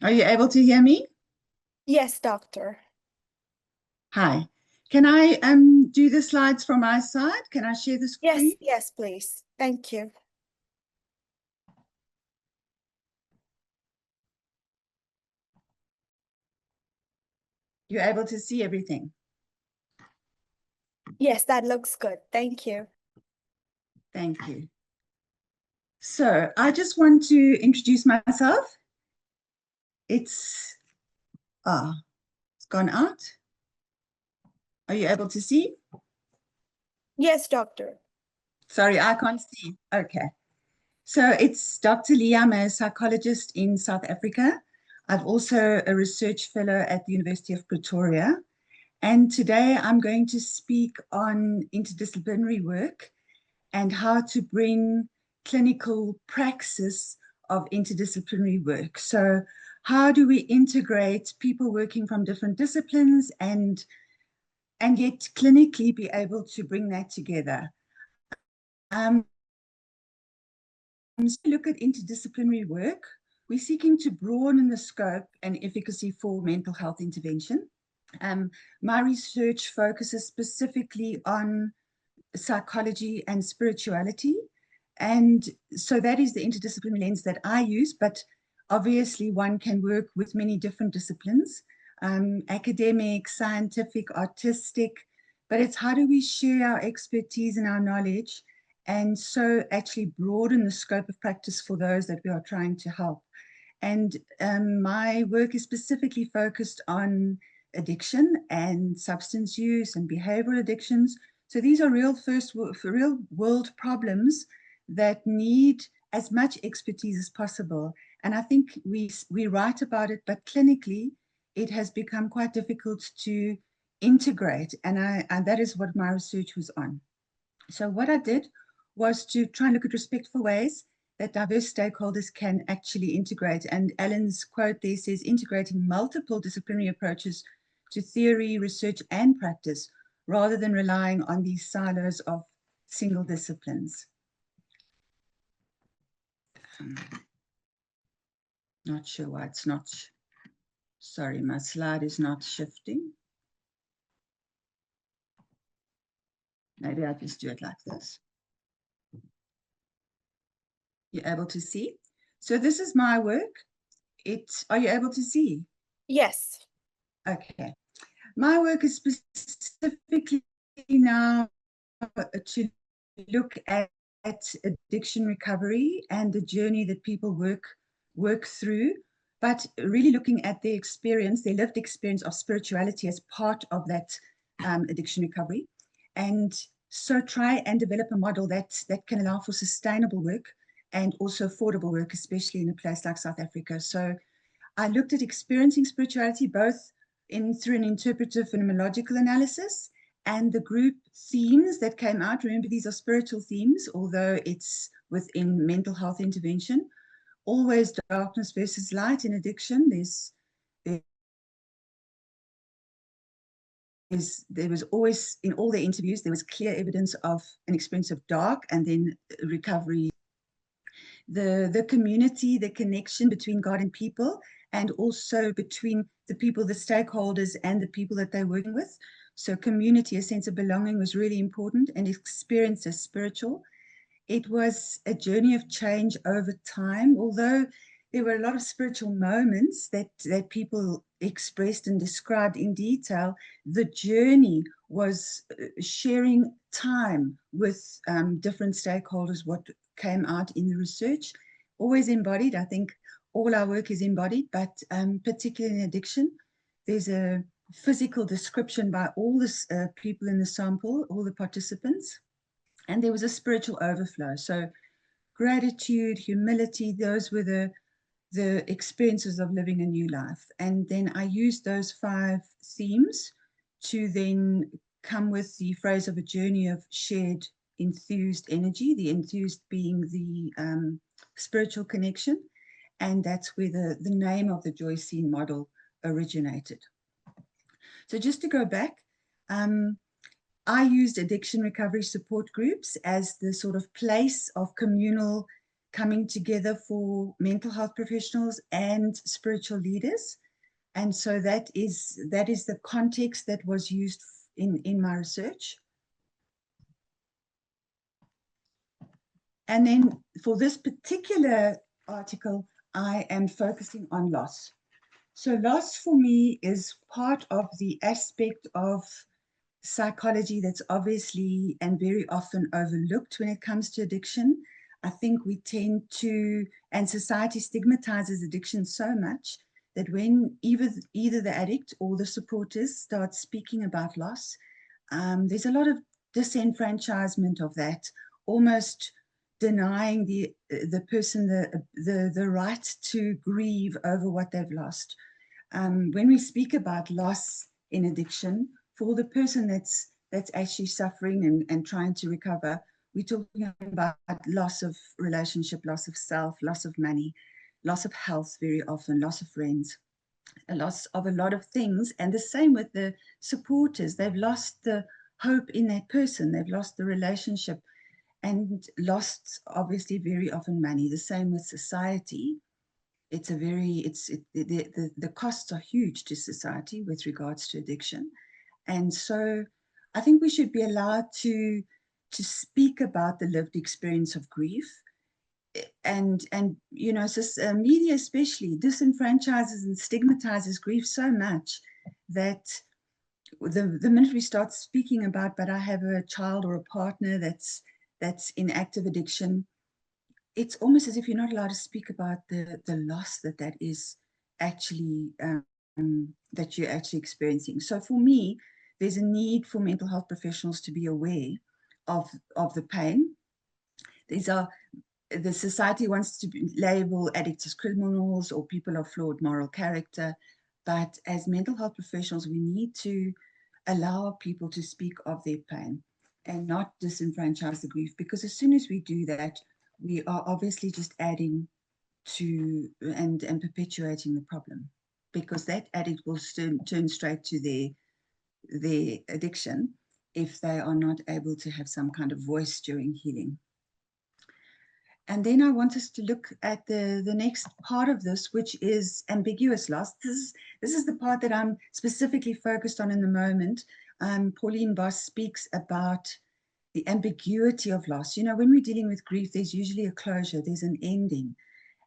Are you able to hear me? Yes, doctor. Hi. Can I do the slides from my side? Can I share the screen? Yes, please. Thank you. You're able to see everything? Yes, that looks good. Thank you. Thank you. So I just want to introduce myself. It's gone out. Are you able to see? Yes, doctor. Sorry, I can't see. Okay. So it's Dr. Lee. I'm a psychologist in South Africa. I've also a research fellow at the University of Pretoria. And today I'm going to speak on interdisciplinary work and how to bring clinical praxis of interdisciplinary work. So how do we integrate people working from different disciplines and yet clinically be able to bring that together? Look at interdisciplinary work. We're seeking to broaden the scope and efficacy for mental health intervention. My research focuses specifically on psychology and spirituality. And so that is the interdisciplinary lens that I use, but obviously one can work with many different disciplines, academic, scientific, artistic, but it's how do we share our expertise and our knowledge and so actually broaden the scope of practice for those that we are trying to help. And my work is specifically focused on addiction and substance use and behavioral addictions. So these are real world problems that need as much expertise as possible. And I think we write about it, but clinically it has become quite difficult to integrate. And that is what my research was on. So what I did was to try and look at respectful ways that diverse stakeholders can actually integrate. And Alan's quote there says, integrating multiple disciplinary approaches to theory, research, and practice, rather than relying on these silos of single disciplines. Not sure why it's not, sorry, my slide is not shifting. Maybe I'll just do it like this. You're able to see? So this is my work. Are you able to see? Yes. Okay. My work is specifically now to look at addiction recovery and the journey that people work through, but really looking at their experience, their lived experience of spirituality as part of that addiction recovery. And so try and develop a model that can allow for sustainable work and also affordable work, especially in a place like South Africa. So I looked at experiencing spirituality both through an interpretive phenomenological analysis and the group themes that came out. Remember, these are spiritual themes, although it's within mental health intervention. Always darkness versus light in addiction. There was always, in all the interviews, there was clear evidence of an experience of dark and then recovery. The community, the connection between God and people, and also between the people, the stakeholders, and the people that they're working with. So community, a sense of belonging was really important, and experience as spiritual. It was a journey of change over time, although there were a lot of spiritual moments that people expressed and described in detail. The journey was sharing time with different stakeholders, what came out in the research, always embodied. I think all our work is embodied, but particularly in addiction, there's a physical description by all the people in the sample, all the participants, and there was a spiritual overflow. So gratitude, humility, those were the experiences of living a new life. And then I used those 5 themes to then come with the phrase of a journey of shared enthused energy, the enthused being the spiritual connection. And that's where the name of the Joy Scene model originated. So just to go back, I used addiction recovery support groups as the sort of place of communal coming together for mental health professionals and spiritual leaders. And so that is the context that was used in my research. And then for this particular article, I am focusing on loss. So loss for me is part of the aspect of psychology that's obviously and very often overlooked when it comes to addiction. I think we tend to, and society stigmatizes addiction so much that when either the addict or the supporters start speaking about loss, there's a lot of disenfranchisement of that, almost denying the person the right to grieve over what they've lost. When we speak about loss in addiction, for the person that's actually suffering and trying to recover, we're talking about loss of relationship, loss of self, loss of money, loss of health very often, loss of friends, a loss of a lot of things. And the same with the supporters. They've lost the hope in that person. They've lost the relationship and lost, obviously, very often money. The same with society. It's the costs are huge to society with regards to addiction. And so I think we should be allowed to speak about the lived experience of grief. And you know, media especially disenfranchises and stigmatizes grief so much that the minute we start speaking about, but I have a child or a partner that's in active addiction, it's almost as if you're not allowed to speak about the loss that is actually that you're actually experiencing. So for me, there's a need for mental health professionals to be aware of the pain. The society wants to label addicts as criminals or people of flawed moral character, but as mental health professionals, we need to allow people to speak of their pain and not disenfranchise the grief, because as soon as we do that, we are obviously just adding to and perpetuating the problem, because that addict will turn straight to their addiction if they are not able to have some kind of voice during healing. And then I want us to look at the next part of this, which is ambiguous loss. This is the part that I'm specifically focused on in the moment. Pauline Boss speaks about the ambiguity of loss. You know, when we're dealing with grief, there's usually a closure, there's an ending.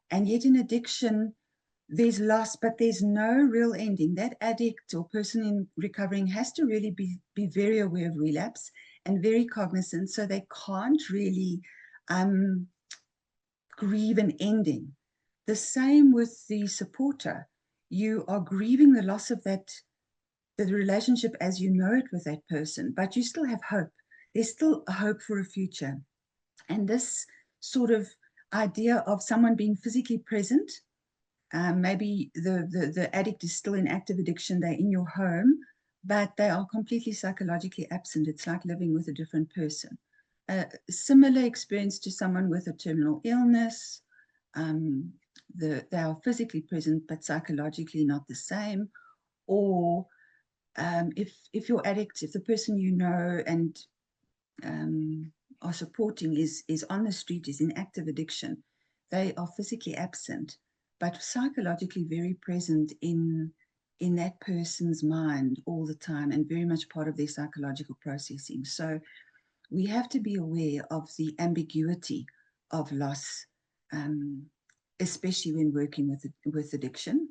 And yet in addiction, there's loss, but there's no real ending. That addict or person in recovering has to really be very aware of relapse and very cognizant, so they can't really grieve an ending. The same with the supporter. You are grieving the loss of the relationship as you know it with that person, but you still have hope. There's still a hope for a future. And this sort of idea of someone being physically present, maybe the addict is still in active addiction, they're in your home, but they are completely psychologically absent. It's like living with a different person. A similar experience to someone with a terminal illness. They are physically present, but psychologically not the same. Or if your addict, if the person you know and are supporting is on the street, is in active addiction, they are physically absent, but psychologically very present in that person's mind all the time and very much part of their psychological processing. So we have to be aware of the ambiguity of loss, especially when working with addiction.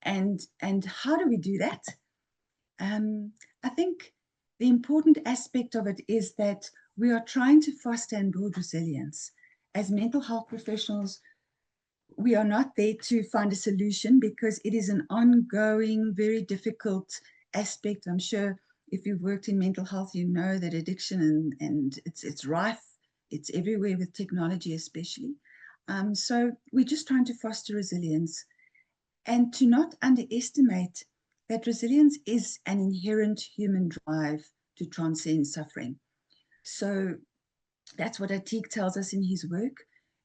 And how do we do that? I think the important aspect of it is that we are trying to foster and build resilience. As mental health professionals, we are not there to find a solution, because it is an ongoing, very difficult aspect. I'm sure if you've worked in mental health, you know that addiction and it's rife, it's everywhere with technology especially. So we're just trying to foster resilience and to not underestimate that resilience is an inherent human drive to transcend suffering. So that's what Atik tells us in his work,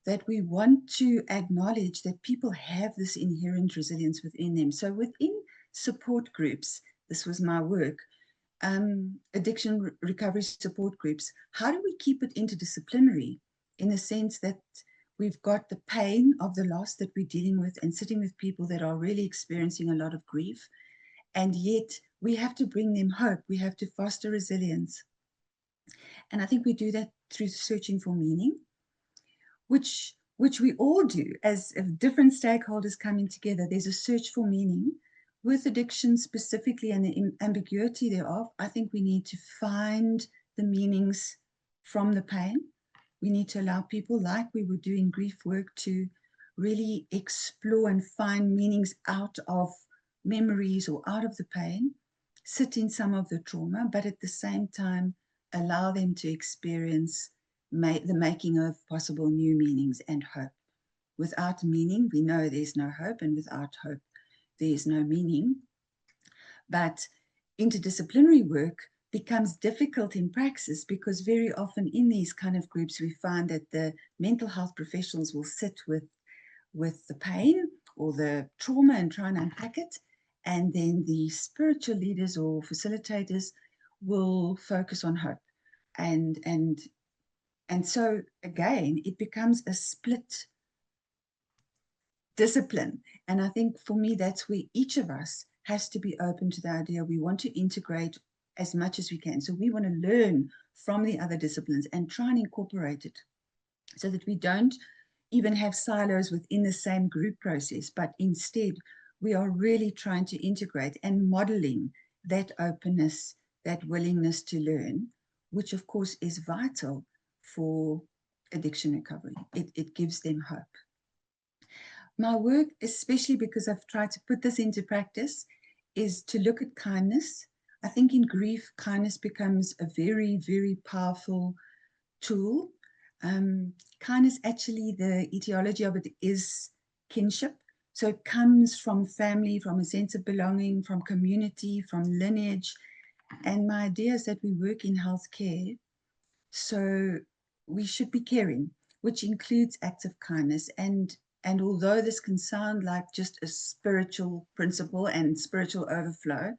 that we want to acknowledge that people have this inherent resilience within them. So within support groups, this was my work, addiction recovery support groups, how do we keep it interdisciplinary in the sense that we've got the pain of the loss that we're dealing with and sitting with people that are really experiencing a lot of grief. And yet we have to bring them hope. We have to foster resilience. And I think we do that through searching for meaning, which we all do as if different stakeholders coming together. There's a search for meaning. With addiction specifically and the ambiguity thereof, I think we need to find the meanings from the pain. We need to allow people, like we were doing grief work, to really explore and find meanings out of memories or out of the pain, sit in some of the trauma, but at the same time, allow them to experience the making of possible new meanings and hope. Without meaning, we know there's no hope, and without hope, there's no meaning. But interdisciplinary work becomes difficult in praxis because very often in these kind of groups, we find that the mental health professionals will sit with the pain or the trauma and try and unpack it. And then the spiritual leaders or facilitators will focus on hope. And so again, it becomes a split discipline. And I think for me, that's where each of us has to be open to the idea we want to integrate as much as we can. So we want to learn from the other disciplines and try and incorporate it so that we don't even have silos within the same group process, but instead we are really trying to integrate and modeling that openness, that willingness to learn, which of course is vital for addiction recovery. It gives them hope. My work, especially because I've tried to put this into practice, is to look at kindness. I think in grief, kindness becomes a very, very powerful tool. Kindness, actually, the etiology of it is kinship. So it comes from family, from a sense of belonging, from community, from lineage. And my idea is that we work in healthcare, so we should be caring, which includes acts of kindness. And although this can sound like just a spiritual principle and spiritual overflow,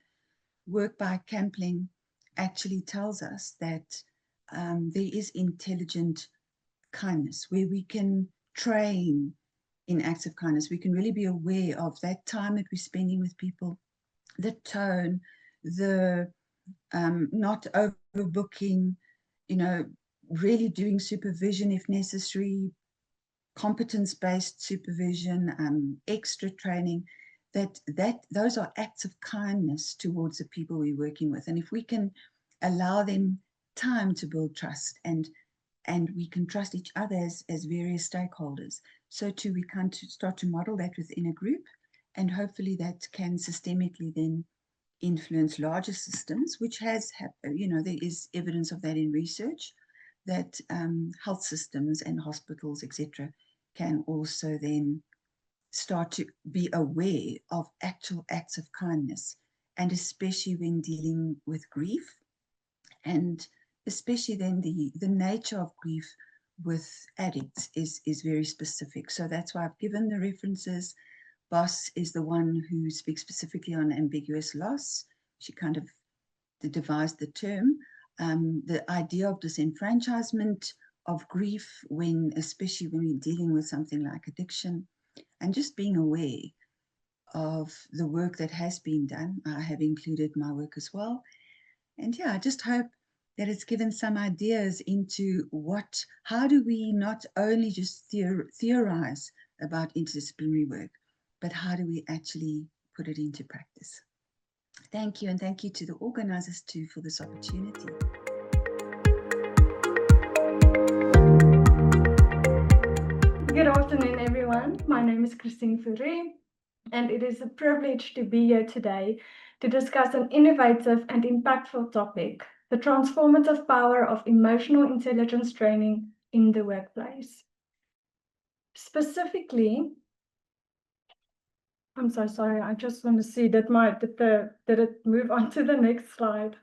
work by Campling actually tells us that there is intelligent kindness where we can train in acts of kindness. We can really be aware of that time that we're spending with people, the tone, the not overbooking, really doing supervision if necessary, competence-based supervision, extra training, those are acts of kindness towards the people we're working with. And if we can allow them time to build trust, and we can trust each other as various stakeholders, so too we can start to model that within a group, and hopefully that can systemically then influence larger systems, which has happened. There is evidence of that in research, that health systems and hospitals, etc., can also then start to be aware of actual acts of kindness, and especially when dealing with grief, and especially then the nature of grief with addicts is very specific. So that's why I've given the references. Boss is the one who speaks specifically on ambiguous loss. She kind of devised the term. The idea of disenfranchisement of grief, especially when we're dealing with something like addiction, and just being aware of the work that has been done. I have included my work as well. And yeah, I just hope that it's given some ideas into how do we not only just theorize about interdisciplinary work, but how do we actually put it into practice? Thank you, and thank you to the organizers too for this opportunity. Good afternoon, everyone. My name is Christine Fourie, and it is a privilege to be here today to discuss an innovative and impactful topic, the transformative power of emotional intelligence training in the workplace. Specifically, I'm so sorry, I just want to see did it move on to the next slide?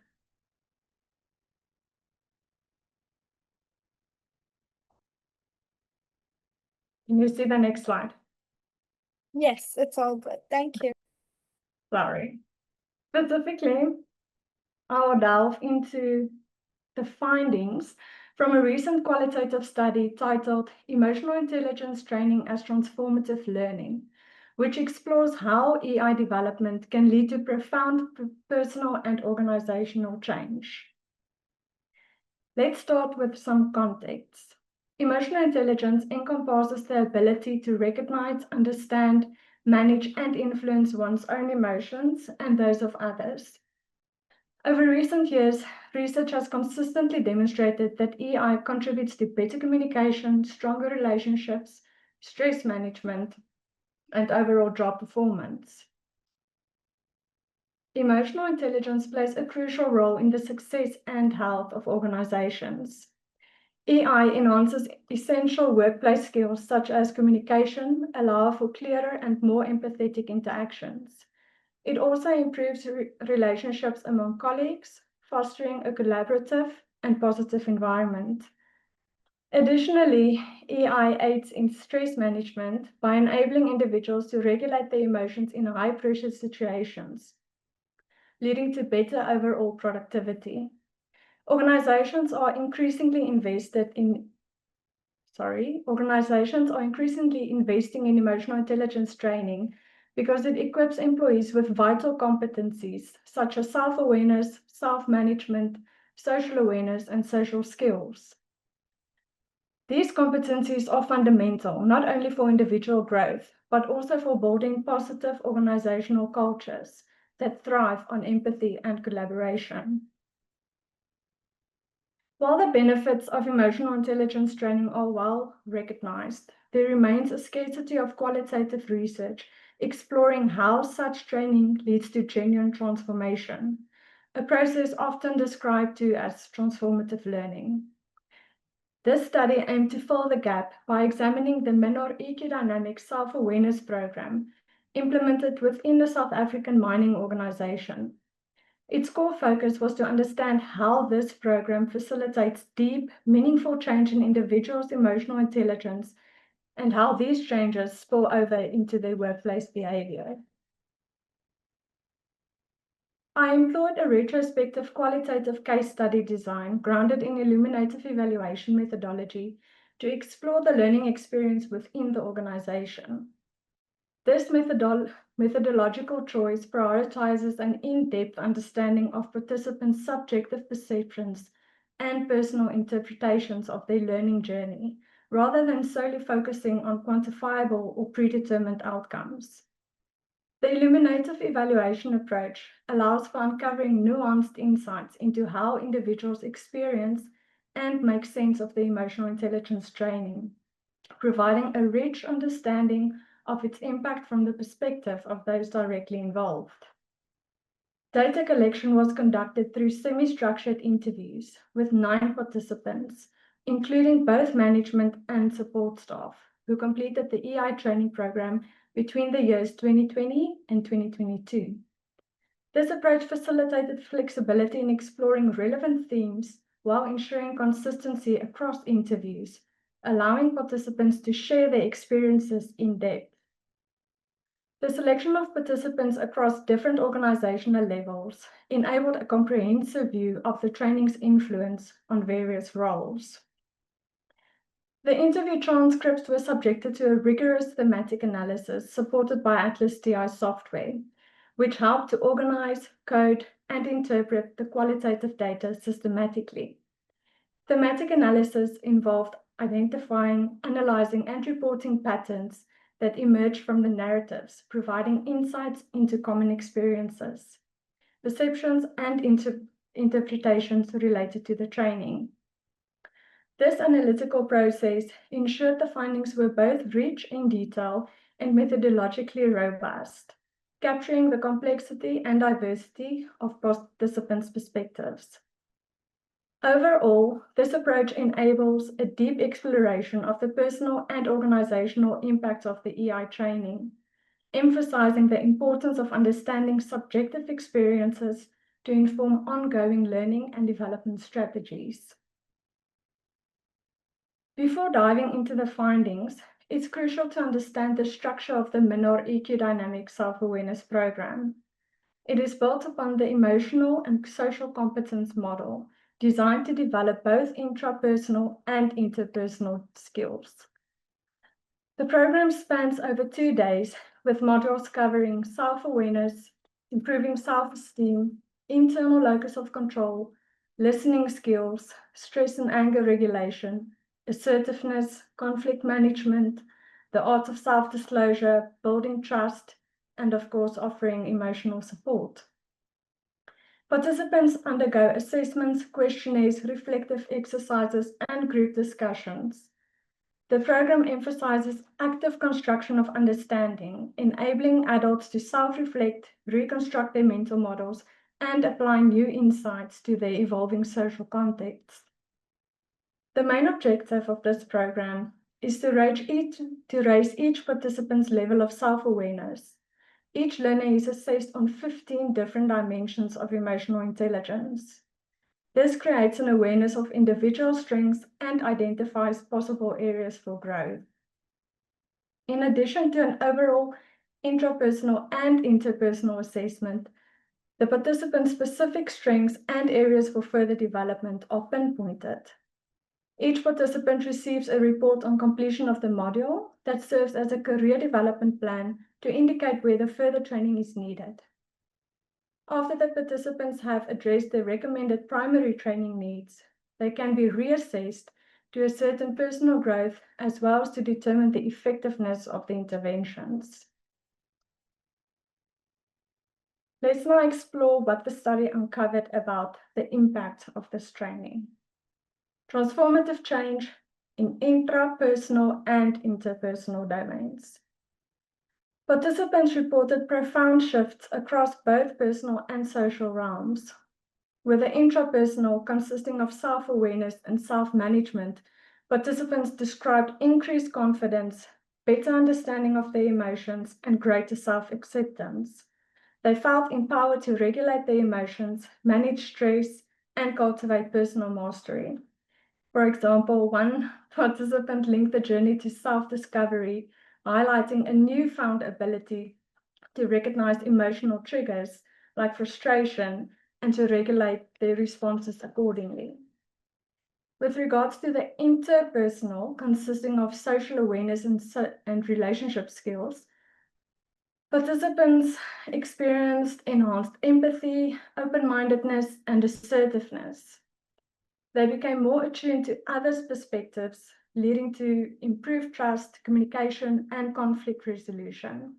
Can you see the next slide? Yes, it's all good. Thank you. Sorry. Specifically, I'll delve into the findings from a recent qualitative study titled Emotional Intelligence Training as Transformative Learning, which explores how EI development can lead to profound personal and organizational change. Let's start with some context. Emotional intelligence encompasses the ability to recognize, understand, manage, and influence one's own emotions and those of others. Over recent years, research has consistently demonstrated that EI contributes to better communication, stronger relationships, stress management, and overall job performance. Emotional intelligence plays a crucial role in the success and health of organizations. EI enhances essential workplace skills such as communication, allow for clearer and more empathetic interactions. It also improves relationships among colleagues, fostering a collaborative and positive environment. Additionally, EI aids in stress management by enabling individuals to regulate their emotions in high-pressure situations, leading to better overall productivity. Organizations are increasingly investing in emotional intelligence training because it equips employees with vital competencies such as self-awareness, self-management, social awareness, and social skills. These competencies are fundamental not only for individual growth, but also for building positive organizational cultures that thrive on empathy and collaboration. While the benefits of emotional intelligence training are well recognized, there remains a scarcity of qualitative research exploring how such training leads to genuine transformation, a process often described to as transformative learning. This study aimed to fill the gap by examining the Minor EQ Dynamic Self-Awareness Program implemented within the South African Mining Organization. Its core focus was to understand how this program facilitates deep, meaningful change in individuals' emotional intelligence and how these changes spill over into their workplace behavior. I employed a retrospective qualitative case study design grounded in illuminative evaluation methodology to explore the learning experience within the organization. This methodological choice prioritizes an in-depth understanding of participants' subjective perceptions and personal interpretations of their learning journey, rather than solely focusing on quantifiable or predetermined outcomes. The illuminative evaluation approach allows for uncovering nuanced insights into how individuals experience and make sense of their emotional intelligence training, providing a rich understanding of its impact from the perspective of those directly involved. Data collection was conducted through semi-structured interviews with 9 participants, including both management and support staff, who completed the EI training program between the years 2020 and 2022. This approach facilitated flexibility in exploring relevant themes while ensuring consistency across interviews, allowing participants to share their experiences in depth. The selection of participants across different organizational levels enabled a comprehensive view of the training's influence on various roles. The interview transcripts were subjected to a rigorous thematic analysis supported by Atlas TI software, which helped to organize, code, and interpret the qualitative data systematically. Thematic analysis involved identifying, analyzing, and reporting patterns that emerge from the narratives, providing insights into common experiences, perceptions, and interpretations related to the training. This analytical process ensured the findings were both rich in detail and methodologically robust, capturing the complexity and diversity of participants' perspectives. Overall, this approach enables a deep exploration of the personal and organizational impacts of the EI training, emphasizing the importance of understanding subjective experiences to inform ongoing learning and development strategies. Before diving into the findings, it's crucial to understand the structure of the Minor EQ Dynamic Self-Awareness Program. It is built upon the emotional and social competence model designed to develop both intrapersonal and interpersonal skills. The program spans over 2 days, with modules covering self-awareness, improving self-esteem, internal locus of control, listening skills, stress and anger regulation, assertiveness, conflict management, the art of self-disclosure, building trust, and of course, offering emotional support. Participants undergo assessments, questionnaires, reflective exercises, and group discussions. The program emphasizes active construction of understanding, enabling adults to self-reflect, reconstruct their mental models, and apply new insights to their evolving social context. The main objective of this program is to raise each participant's level of self-awareness. Each learner is assessed on 15 different dimensions of emotional intelligence. This creates an awareness of individual strengths and identifies possible areas for growth. In addition to an overall intrapersonal and interpersonal assessment, the participants' specific strengths and areas for further development are pinpointed. Each participant receives a report on completion of the module that serves as a career development plan to indicate whether further training is needed. After the participants have addressed their recommended primary training needs, they can be reassessed to ascertain personal growth as well as to determine the effectiveness of the interventions. Let's now explore what the study uncovered about the impact of this training. Transformative change in intrapersonal and interpersonal domains. Participants reported profound shifts across both personal and social realms, with the intrapersonal consisting of self-awareness and self-management. Participants described increased confidence, better understanding of their emotions, and greater self-acceptance. They felt empowered to regulate their emotions, manage stress, and cultivate personal mastery. For example, one participant linked the journey to self-discovery, highlighting a newfound ability to recognize emotional triggers like frustration and to regulate their responses accordingly. With regards to the interpersonal, consisting of social awareness and relationship skills, participants experienced enhanced empathy, open-mindedness, and assertiveness. They became more attuned to others' perspectives, leading to improved trust, communication, and conflict resolution.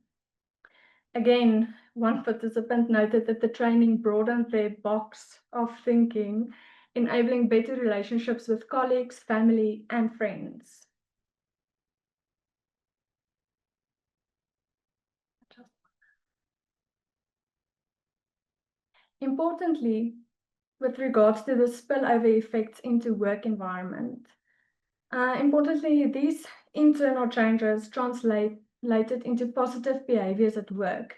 Again, one participant noted that the training broadened their box of thinking, enabling better relationships with colleagues, family, and friends. Importantly, with regards to the spillover effects into work environment, these internal changes translated into positive behaviors at work,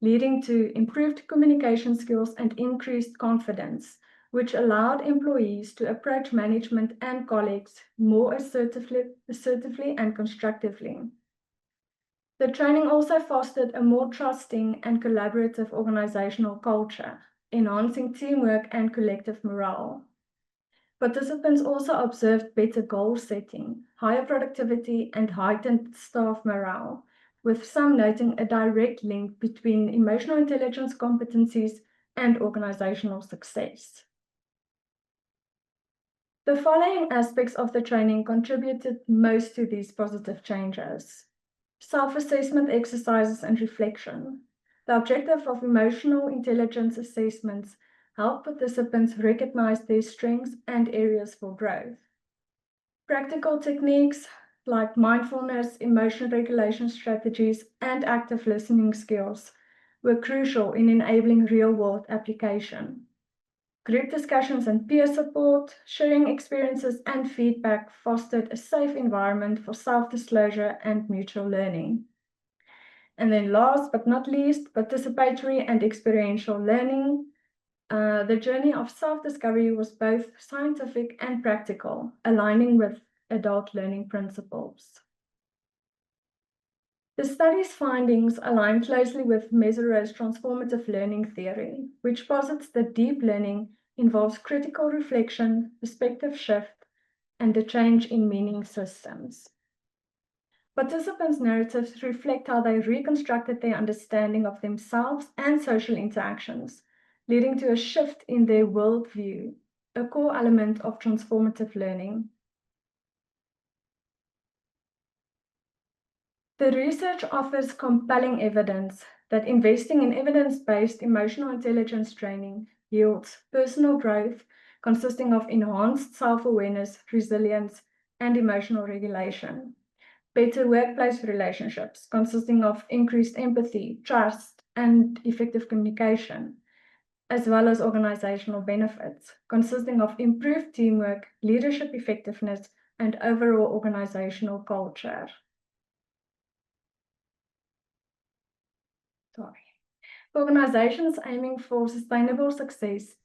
leading to improved communication skills and increased confidence, which allowed employees to approach management and colleagues more assertively and constructively. The training also fostered a more trusting and collaborative organizational culture, enhancing teamwork and collective morale. Participants also observed better goal setting, higher productivity, and heightened staff morale, with some noting a direct link between emotional intelligence competencies and organizational success. The following aspects of the training contributed most to these positive changes: self-assessment exercises and reflection. The objective of emotional intelligence assessments help participants recognize their strengths and areas for growth. Practical techniques like mindfulness, emotion regulation strategies, and active listening skills were crucial in enabling real-world application. Group discussions and peer support, sharing experiences and feedback fostered a safe environment for self-disclosure and mutual learning. And then last but not least, participatory and experiential learning. The journey of self-discovery was both scientific and practical, aligning with adult learning principles. The study's findings align closely with Mesereau's transformative learning theory, which posits that deep learning involves critical reflection, perspective shift, and the change in meaning systems. Participants' narratives reflect how they reconstructed their understanding of themselves and social interactions, leading to a shift in their worldview, a core element of transformative learning. The research offers compelling evidence that investing in evidence-based emotional intelligence training yields personal growth consisting of enhanced self-awareness, resilience, and emotional regulation. Better workplace relationships consisting of increased empathy, trust, and effective communication, as well as organizational benefits consisting of improved teamwork, leadership effectiveness, and overall organizational culture. Organizations aiming for sustainable success,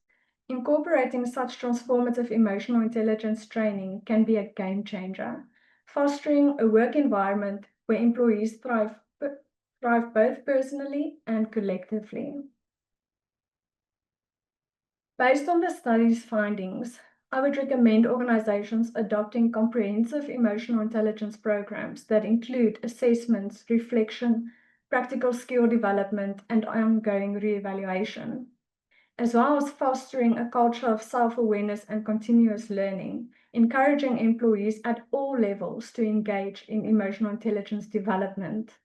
incorporating such transformative emotional intelligence training can be a game changer, fostering a work environment where employees thrive both personally and collectively. Based on the study's findings, I would recommend organizations adopting comprehensive emotional intelligence programs that include assessments, reflection, practical skill development, and ongoing reevaluation, as well as fostering a culture of self-awareness and continuous learning, encouraging employees at all levels to engage in emotional intelligence development.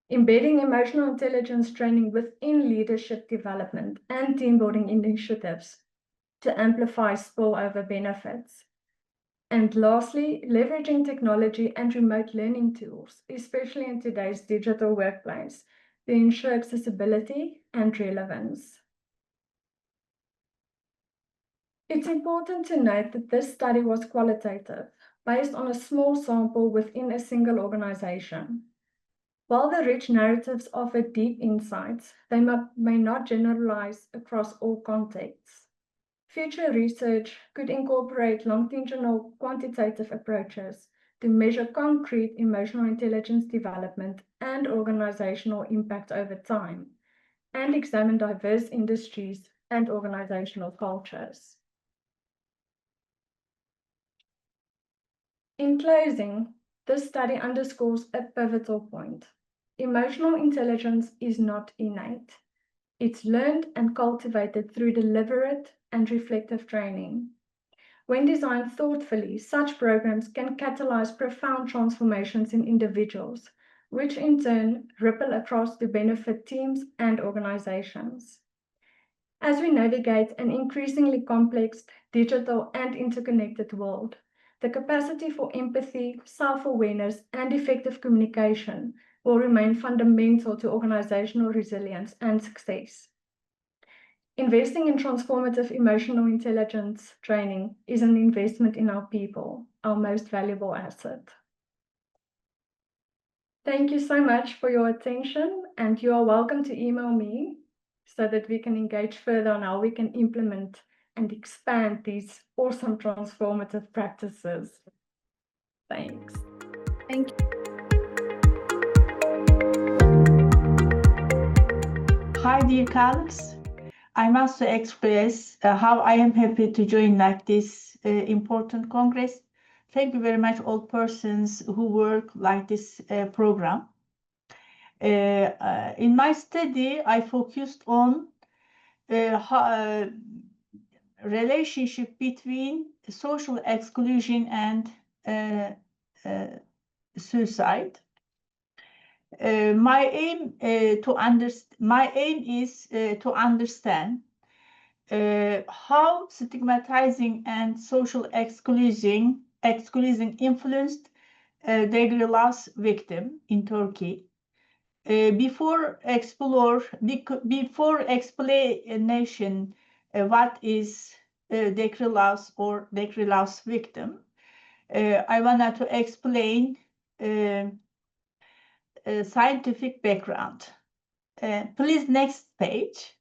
Embedding emotional intelligence training within leadership development and team building initiatives to amplify spillover benefits. And lastly, leveraging technology and remote learning tools, especially in today's digital workplace, to ensure accessibility and relevance. It's important to note that this study was qualitative, based on a small sample within a single organization. While the rich narratives offer deep insights, they may not generalize across all contexts. Future research could incorporate longitudinal quantitative approaches to measure concrete emotional intelligence development and organizational impact over time, and examine diverse industries and organizational cultures. In closing, this study underscores a pivotal point. Emotional intelligence is not innate. It's learned and cultivated through deliberate and reflective training. When designed thoughtfully, such programs can catalyze profound transformations in individuals, which in turn ripple across to benefit teams and organizations. As we navigate an increasingly complex, digital, and interconnected world, the capacity for empathy, self-awareness, and effective communication will remain fundamental to organizational resilience and success. Investing in transformative emotional intelligence training is an investment in our people, our most valuable asset. Thank you so much for your attention, and you are welcome to email me so that we can engage further on how we can implement and expand these awesome transformative practices. Thanks. Thank you. Hi, dear colleagues. I must express how I am happy to join like this important congress. Thank you very much, all persons who work like this program. In my study, I focused on relationship between social exclusion and suicide. My aim is to understand how stigmatizing and social exclusion influenced daily loss victim in Turkey. Before explanation what is decree loss or decree loss victim, I wanted to explain scientific background. Please, next page.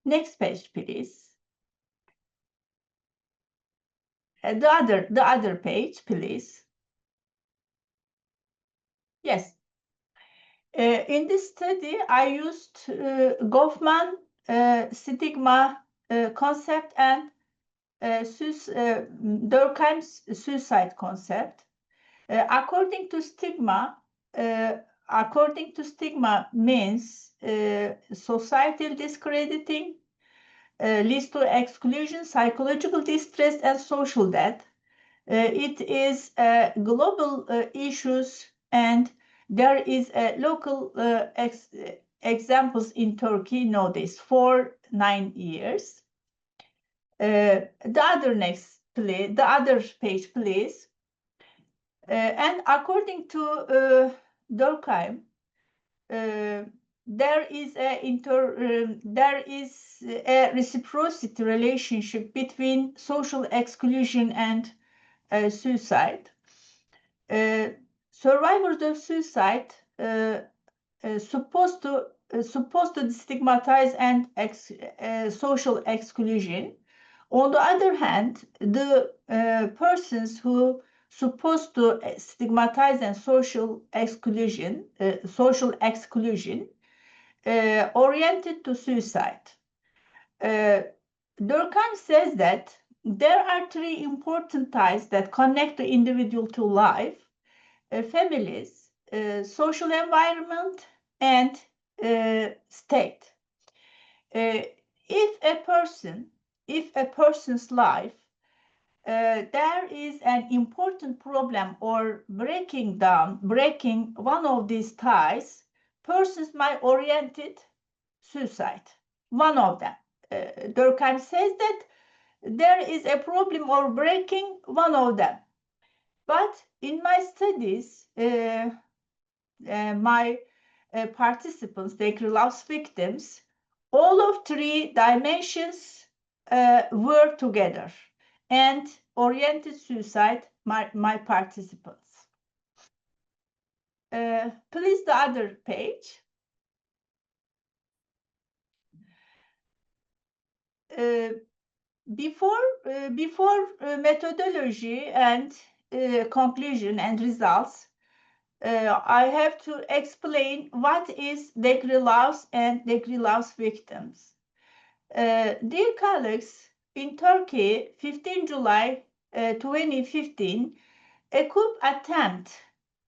Next page, please. The other page, please. Yes. In this study, I used Goffman stigma concept and Durkheim's suicide concept. According to stigma means societal discrediting, leads to exclusion, psychological distress, and social death. It is global issues, and there is local examples in Turkey nowadays for 9 years. The other page, please. And according to Durkheim, there is a reciprocity relationship between social exclusion and suicide. Survivors of suicide supposed to stigmatize and social exclusion. On the other hand, the persons who supposed to stigmatize and social exclusion oriented to suicide. Durkheim says that there are 3 important ties that connect the individual to life: families, social environment, and state. If a person's life there is an important problem or breaking one of these ties, persons might oriented suicide. One of them. Durkheim says that there is a problem or breaking one of them. But in my studies, my participants, Dekrilov's victims, all of 3 dimensions were together and oriented suicide my participants. Please, the other page. Before methodology and conclusion and results, I have to explain what is Dekrilov's and Dekrilov's victims. Dear colleagues, in Turkey, 15 July 2015, a coup attempt,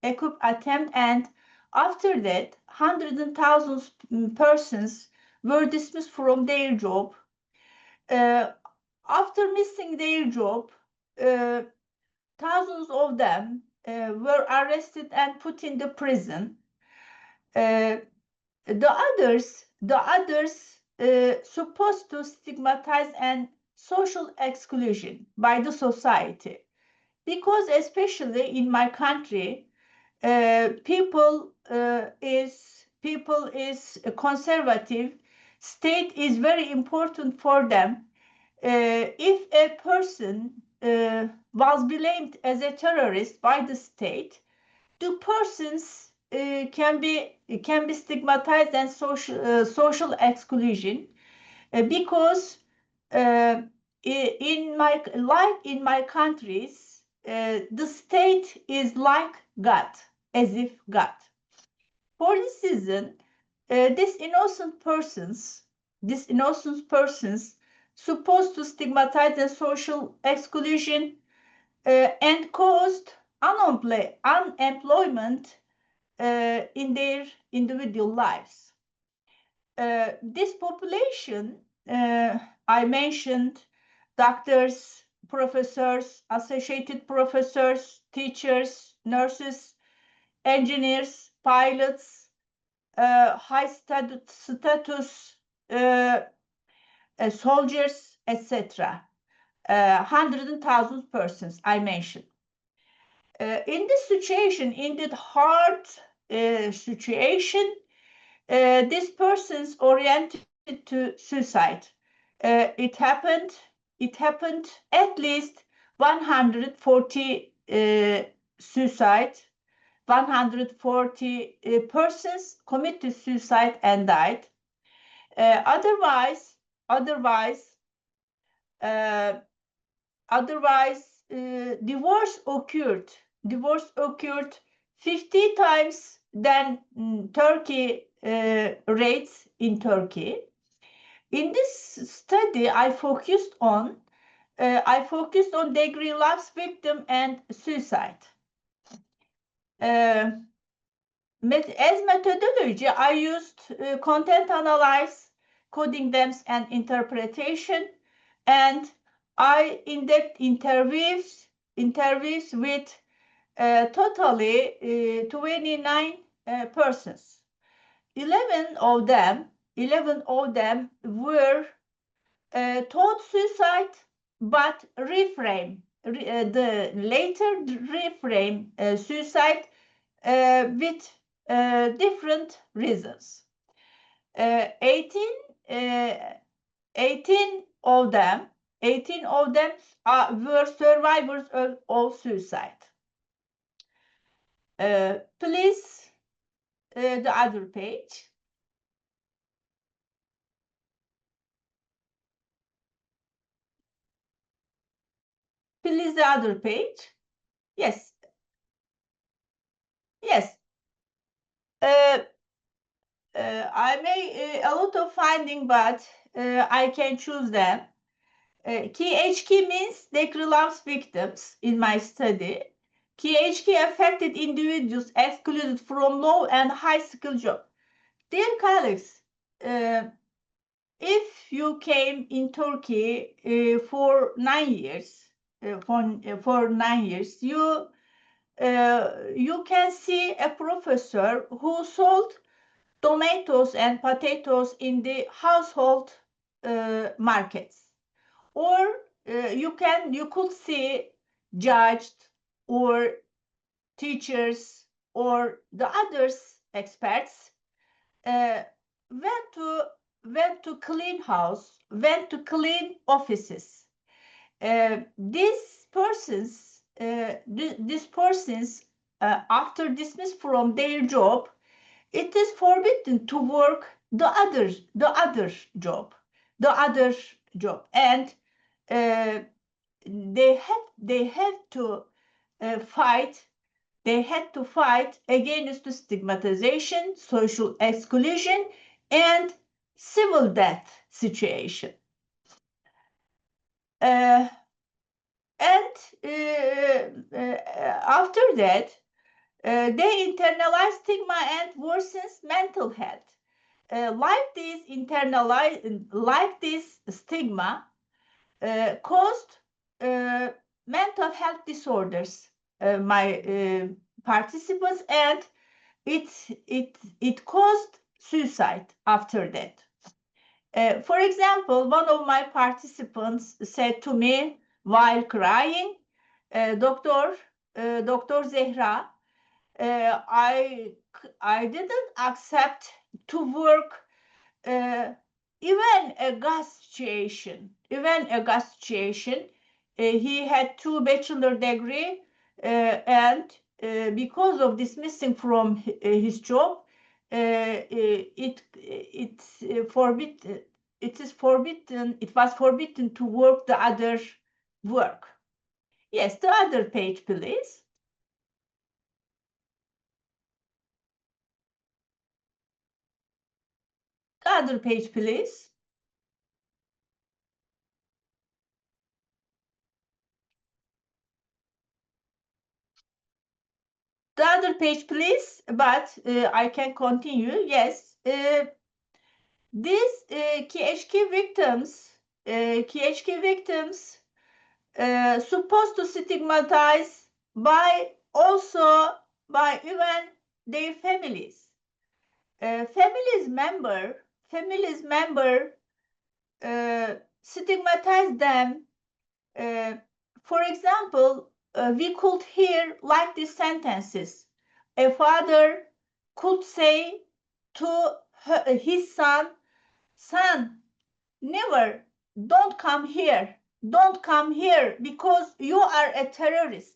and after that, hundreds and thousands of persons were dismissed from their job. After missing their job, thousands of them were arrested and put in the prison. The others supposed to stigmatize and social exclusion by the society, because especially in my country, people is conservative. State is very important for them. If a person was blamed as a terrorist by the state, the persons can be stigmatized and social exclusion, because in my countries, the state is like God, as if God. For this reason, these innocent persons supposed to stigmatize and social exclusion and caused unemployment in their individual lives. This population, I mentioned doctors, professors, associated professors, teachers, nurses, engineers, pilots, high status soldiers, etc. Hundreds and thousands of persons I mentioned. In this situation, in that hard situation, these persons oriented to suicide. It happened at least 140 suicide. 140 persons committed suicide and died. Otherwise, divorce occurred 50 times than Turkey rates in Turkey. In this study, I focused on degree loss victim and suicide. As methodology, I used content analysis, coding depth and interpretation, and I in-depth interviews with totally 29 persons. 11 of them were thought suicide, but later reframe suicide with different reasons. 18 of them were survivors of suicide. Please, the other page. Please, the other page. Yes. Yes. I made a lot of finding, but I can choose them. KHK means degree loss victims in my study. KHK affected individuals excluded from low and high skill job. Dear colleagues, if you came in Turkey for 9 years, you can see a professor who sold tomatoes and potatoes in the household markets, or you could see judged or teachers or the others experts went to clean house, went to clean offices. These persons after dismissed from their job, it is forbidden to work the other job, and they had to fight. They had to fight against the stigmatization, social exclusion, and civil death situation. After that, they internalize stigma and worsens mental health. Like this stigma caused mental health disorders. My participants, and it caused suicide after that. For example, one of my participants said to me while crying, Dr. Zehra, I didn't accept to work even a gas station. He had 2 bachelor degree, and because of dismissing from his job, it was forbidden to work the other work. Yes, the other page, please. The other page, please. The other page, please, but I can continue. Yes, these KHK victims supposed to stigmatize by even their families. Families member stigmatize them. For example, we could hear like these sentences. A father could say to his son, never, don't come here because you are a terrorist.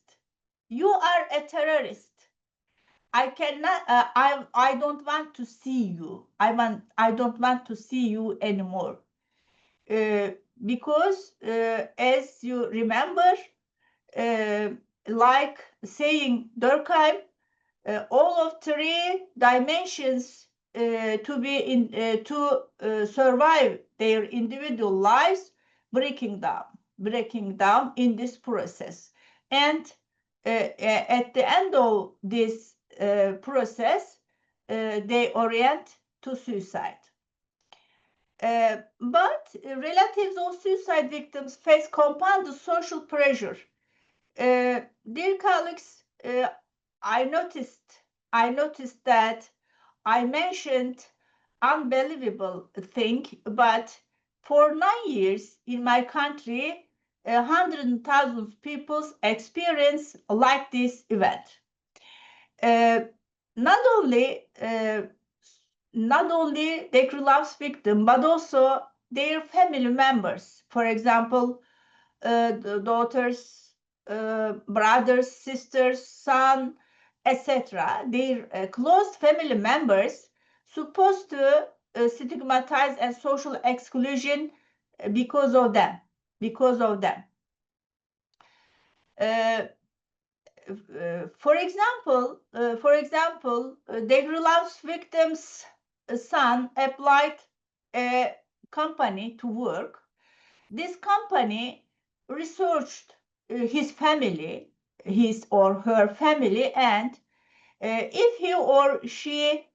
I cannot, I don't want to see you. I don't want to see you anymore. Because as you remember, like saying Durkheim, all of three dimensions to survive their individual lives, breaking down in this process. And at the end of this process, they orient to suicide. But relatives of suicide victims face compounded social pressure. Dear colleagues, I noticed that I mentioned unbelievable thing, but for 9 years in my country, 100,000 people experience like this event. Not only the relapse victim, but also their family members. For example, the daughters, brothers, sisters, son, etc. Their close family members supposed to stigmatize and social exclusion because of them. For example, the relapse victim's son applied a company to work. This company researched his or her family, and if he or she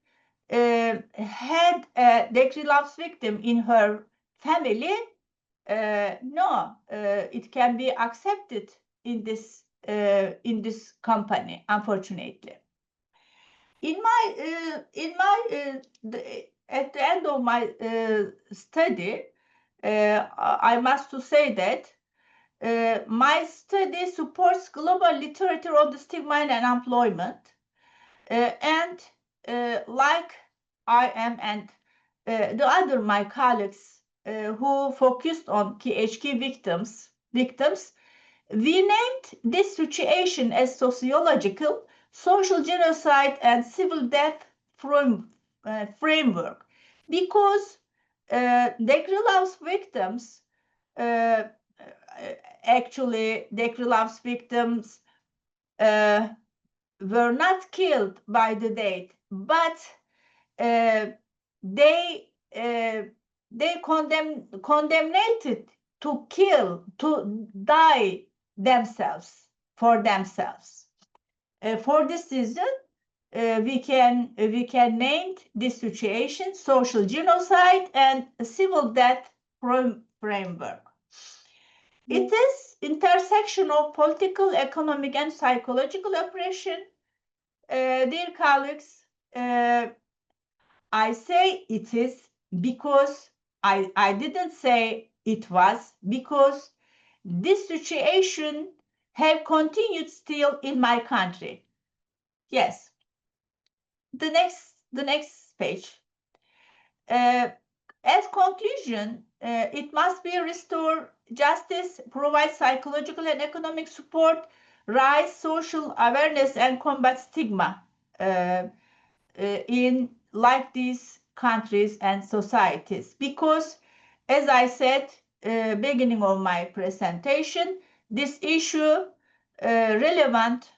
had a relapse victim in her family, no, it can be accepted in this company, unfortunately. At the end of my study, I must to say that my study supports global literature on the stigma and unemployment, and like I am and the other my colleagues who focused on KHK victims, we named this situation as sociological, social genocide, and civil death framework, because the relapse victims, actually, the relapse victims were not killed by the date, but they condemned to kill, to die themselves, for themselves. For this reason, we can name this situation social genocide and civil death framework. It is intersection of political, economic, and psychological oppression. Dear colleagues, I say it is because I didn't say it was, because this situation have continued still in my country. Yes. The next page. As conclusion, it must be restore justice, provide psychological and economic support, raise social awareness, and combat stigma in like these countries and societies. Because, as I said, beginning of my presentation, this issue relevant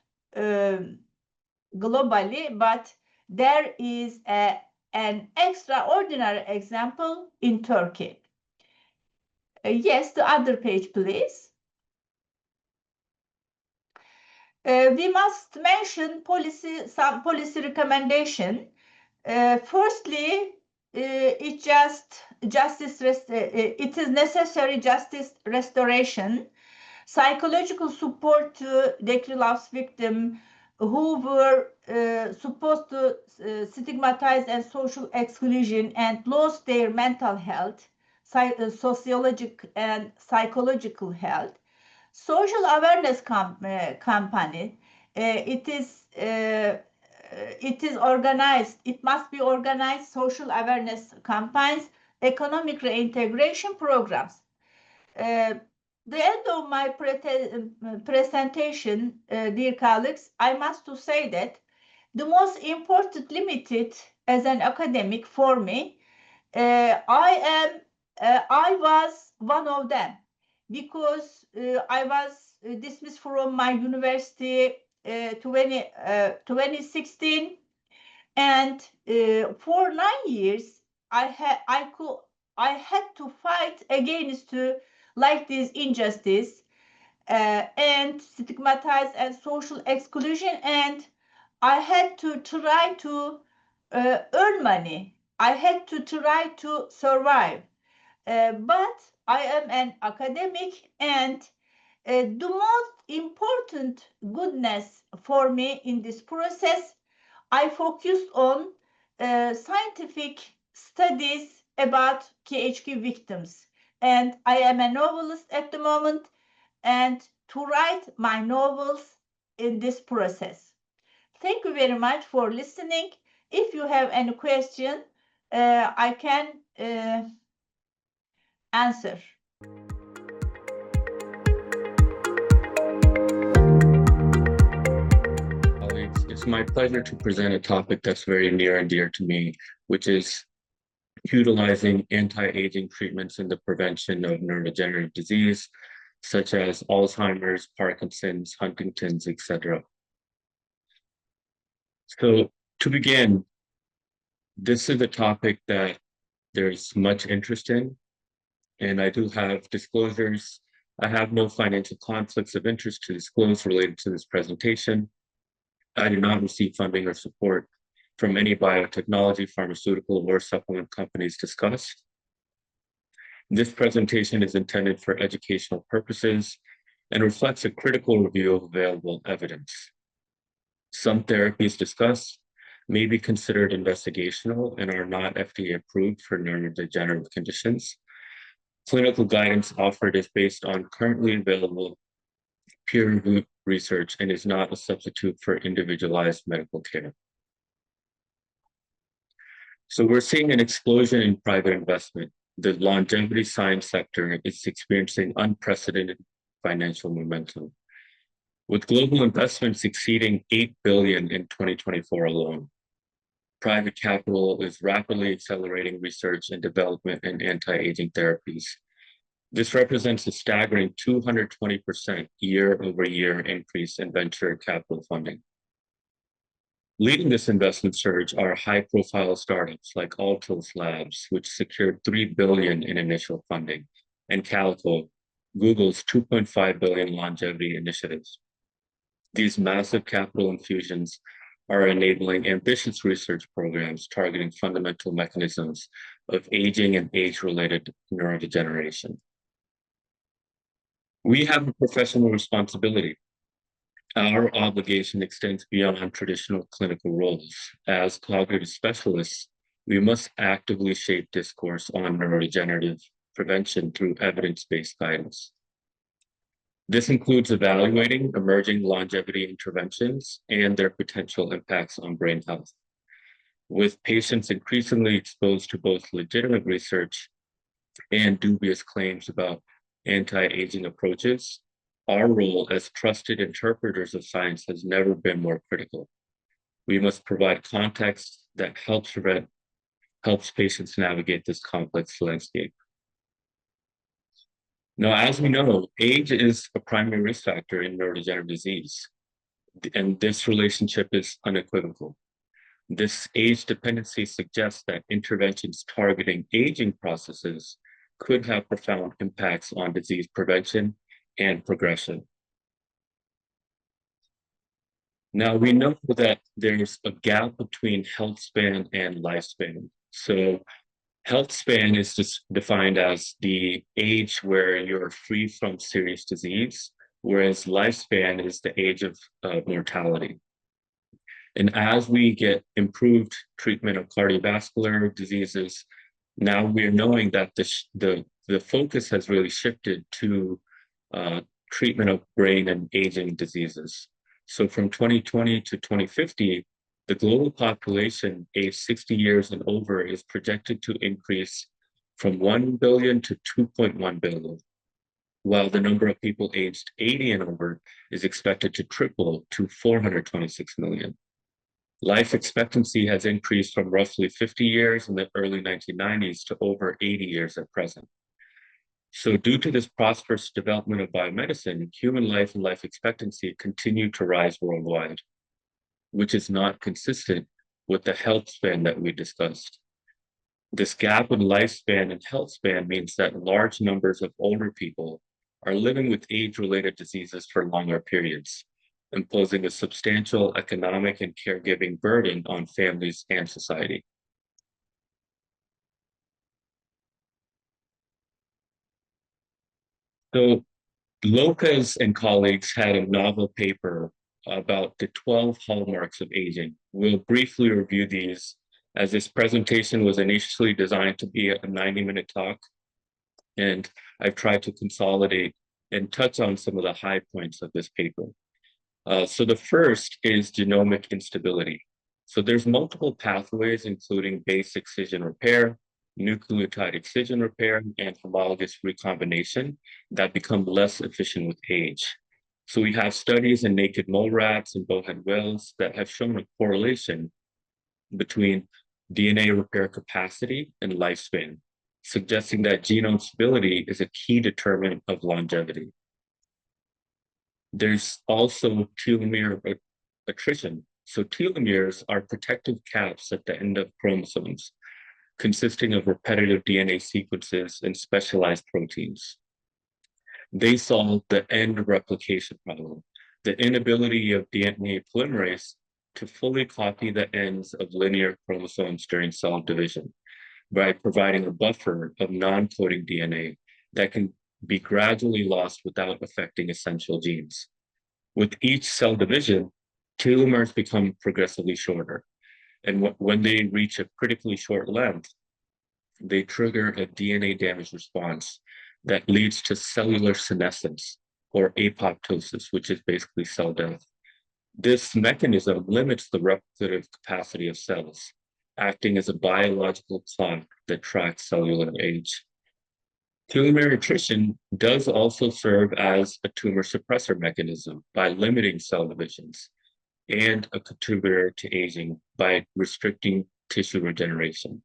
globally, but there is an extraordinary example in Turkey. Yes, the other page, please. We must mention some policy recommendation. Firstly, it is necessary justice restoration, psychological support to the relapse victim who were supposed to stigmatize and social exclusion and lost their mental health, sociological and psychological health. Social awareness campaign. It is organized. It must be organized. Social awareness campaigns, economic reintegration programs. The end of my presentation, dear colleagues, I must to say that the most important limited as an academic for me, I was one of them, because I was dismissed from my university 2016. And for 9 years, I had to fight against like this injustice and stigmatized and social exclusion, and I had to try to earn money. I had to try to survive. But I am an academic, and the most important goodness for me in this process, I focused on scientific studies about KHQ victims. And I am a novelist at the moment, and to write my novels in this process. Thank you very much for listening. If you have any question, I can answer. It's my pleasure to present a topic that's very near and dear to me, which is utilizing anti-aging treatments in the prevention of neurodegenerative disease, such as Alzheimer's, Parkinson's, Huntington's, etc. So to begin, this is a topic that there's much interest in, and I do have disclosures. I have no financial conflicts of interest to disclose related to this presentation. I do not receive funding or support from any biotechnology, pharmaceutical, or supplement companies discussed. This presentation is intended for educational purposes and reflects a critical review of available evidence. Some therapies discussed may be considered investigational and are not FDA approved for neurodegenerative conditions. Clinical guidance offered is based on currently available peer-reviewed research and is not a substitute for individualized medical care. So we're seeing an explosion in private investment. The longevity science sector is experiencing unprecedented financial momentum, with global investments exceeding $8 billion in 2024 alone. Private capital is rapidly accelerating research and development in anti-aging therapies. This represents a staggering 220% year-over-year increase in venture capital funding. Leading this investment surge are high-profile startups like Altos Labs, which secured $3 billion in initial funding, and Calico, Google's $2.5 billion longevity initiatives. These massive capital infusions are enabling ambitious research programs targeting fundamental mechanisms of aging and age-related neurodegeneration. We have a professional responsibility. Our obligation extends beyond traditional clinical roles. As cognitive specialists, we must actively shape discourse on neurodegenerative prevention through evidence-based guidance. This includes evaluating emerging longevity interventions and their potential impacts on brain health. With patients increasingly exposed to both legitimate research and dubious claims about anti-aging approaches, our role as trusted interpreters of science has never been more critical. We must provide context that helps patients navigate this complex landscape. Now, as we know, age is a primary risk factor in neurodegenerative disease, and this relationship is unequivocal. This age dependency suggests that interventions targeting aging processes could have profound impacts on disease prevention and progression. Now, we know that there's a gap between health span and lifespan. So health span is just defined as the age where you're free from serious disease, whereas lifespan is the age of mortality. And as we get improved treatment of cardiovascular diseases, now we're knowing that the focus has really shifted to treatment of brain and aging diseases. So from 2020 to 2050, the global population aged 60 years and over is projected to increase from 1 billion to 2.1 billion, while the number of people aged 80 and over is expected to triple to 426 million. Life expectancy has increased from roughly 50 years in the early 1990s to over 80 years at present. So due to this prosperous development of biomedicine, human life and life expectancy continue to rise worldwide, which is not consistent with the health span that we discussed. This gap in lifespan and health span means that large numbers of older people are living with age-related diseases for longer periods, imposing a substantial economic and caregiving burden on families and society. So Lopez and colleagues had a novel paper about the 12 hallmarks of aging. We'll briefly review these, as this presentation was initially designed to be a 90-minute talk, and I've tried to consolidate and touch on some of the high points of this paper. So the first is genomic instability. So there's multiple pathways, including base excision repair, nucleotide excision repair, and homologous recombination that become less efficient with age. So we have studies in naked mole rats and bowhead whales that have shown a correlation between DNA repair capacity and lifespan, suggesting that genome stability is a key determinant of longevity. There's also telomere attrition. So telomeres are protective caps at the end of chromosomes, consisting of repetitive DNA sequences and specialized proteins. They solve the end replication problem, the inability of DNA polymerase to fully copy the ends of linear chromosomes during cell division by providing a buffer of non-coding DNA that can be gradually lost without affecting essential genes. With each cell division, telomeres become progressively shorter. And when they reach a critically short length, they trigger a DNA damage response that leads to cellular senescence or apoptosis, which is basically cell death. This mechanism limits the replicative capacity of cells, acting as a biological clock that tracks cellular age. Telomere attrition does also serve as a tumor suppressor mechanism by limiting cell divisions, and a contributor to aging by restricting tissue regeneration.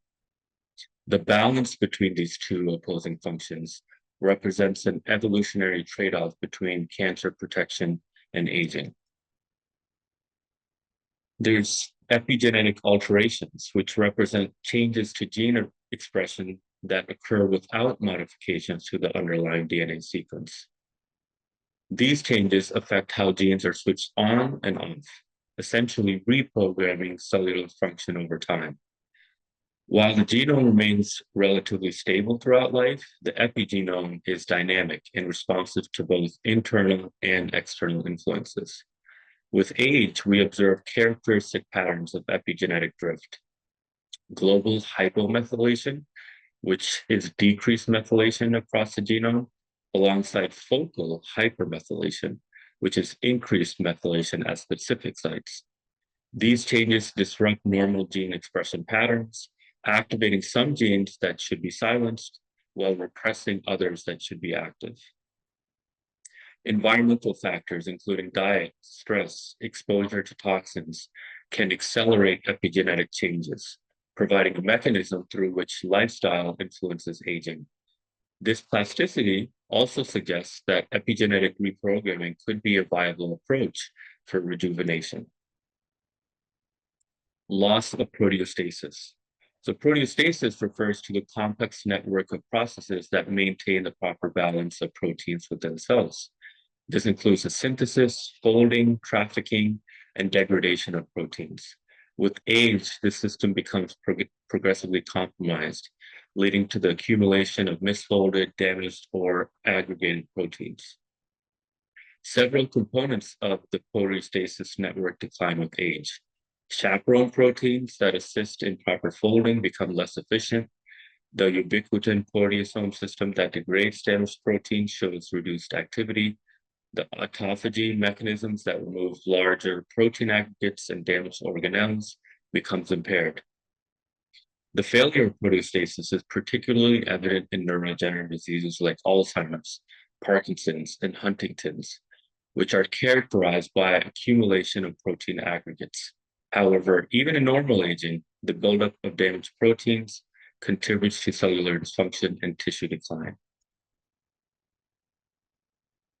The balance between these two opposing functions represents an evolutionary trade-off between cancer protection and aging. There's epigenetic alterations, which represent changes to gene expression that occur without modifications to the underlying DNA sequence. These changes affect how genes are switched on and off, essentially reprogramming cellular function over time. While the genome remains relatively stable throughout life, the epigenome is dynamic and responsive to both internal and external influences. With age, we observe characteristic patterns of epigenetic drift. Global hypomethylation, which is decreased methylation across the genome, alongside focal hypermethylation, which is increased methylation at specific sites. These changes disrupt normal gene expression patterns, activating some genes that should be silenced while repressing others that should be active. Environmental factors, including diet, stress, exposure to toxins, can accelerate epigenetic changes, providing a mechanism through which lifestyle influences aging. This plasticity also suggests that epigenetic reprogramming could be a viable approach for rejuvenation. Loss of proteostasis. So proteostasis refers to the complex network of processes that maintain the proper balance of proteins within cells. This includes the synthesis, folding, trafficking, and degradation of proteins. With age, this system becomes progressively compromised, leading to the accumulation of misfolded, damaged, or aggregated proteins. Several components of the proteostasis network decline with age. Chaperone proteins that assist in proper folding become less efficient. The ubiquitin proteasome system that degrades damaged proteins shows reduced activity. The autophagy mechanisms that remove larger protein aggregates and damaged organelles becomes impaired. The failure of proteostasis is particularly evident in neurodegenerative diseases like Alzheimer's, Parkinson's, and Huntington's, which are characterized by accumulation of protein aggregates. However, even in normal aging, the buildup of damaged proteins contributes to cellular dysfunction and tissue decline.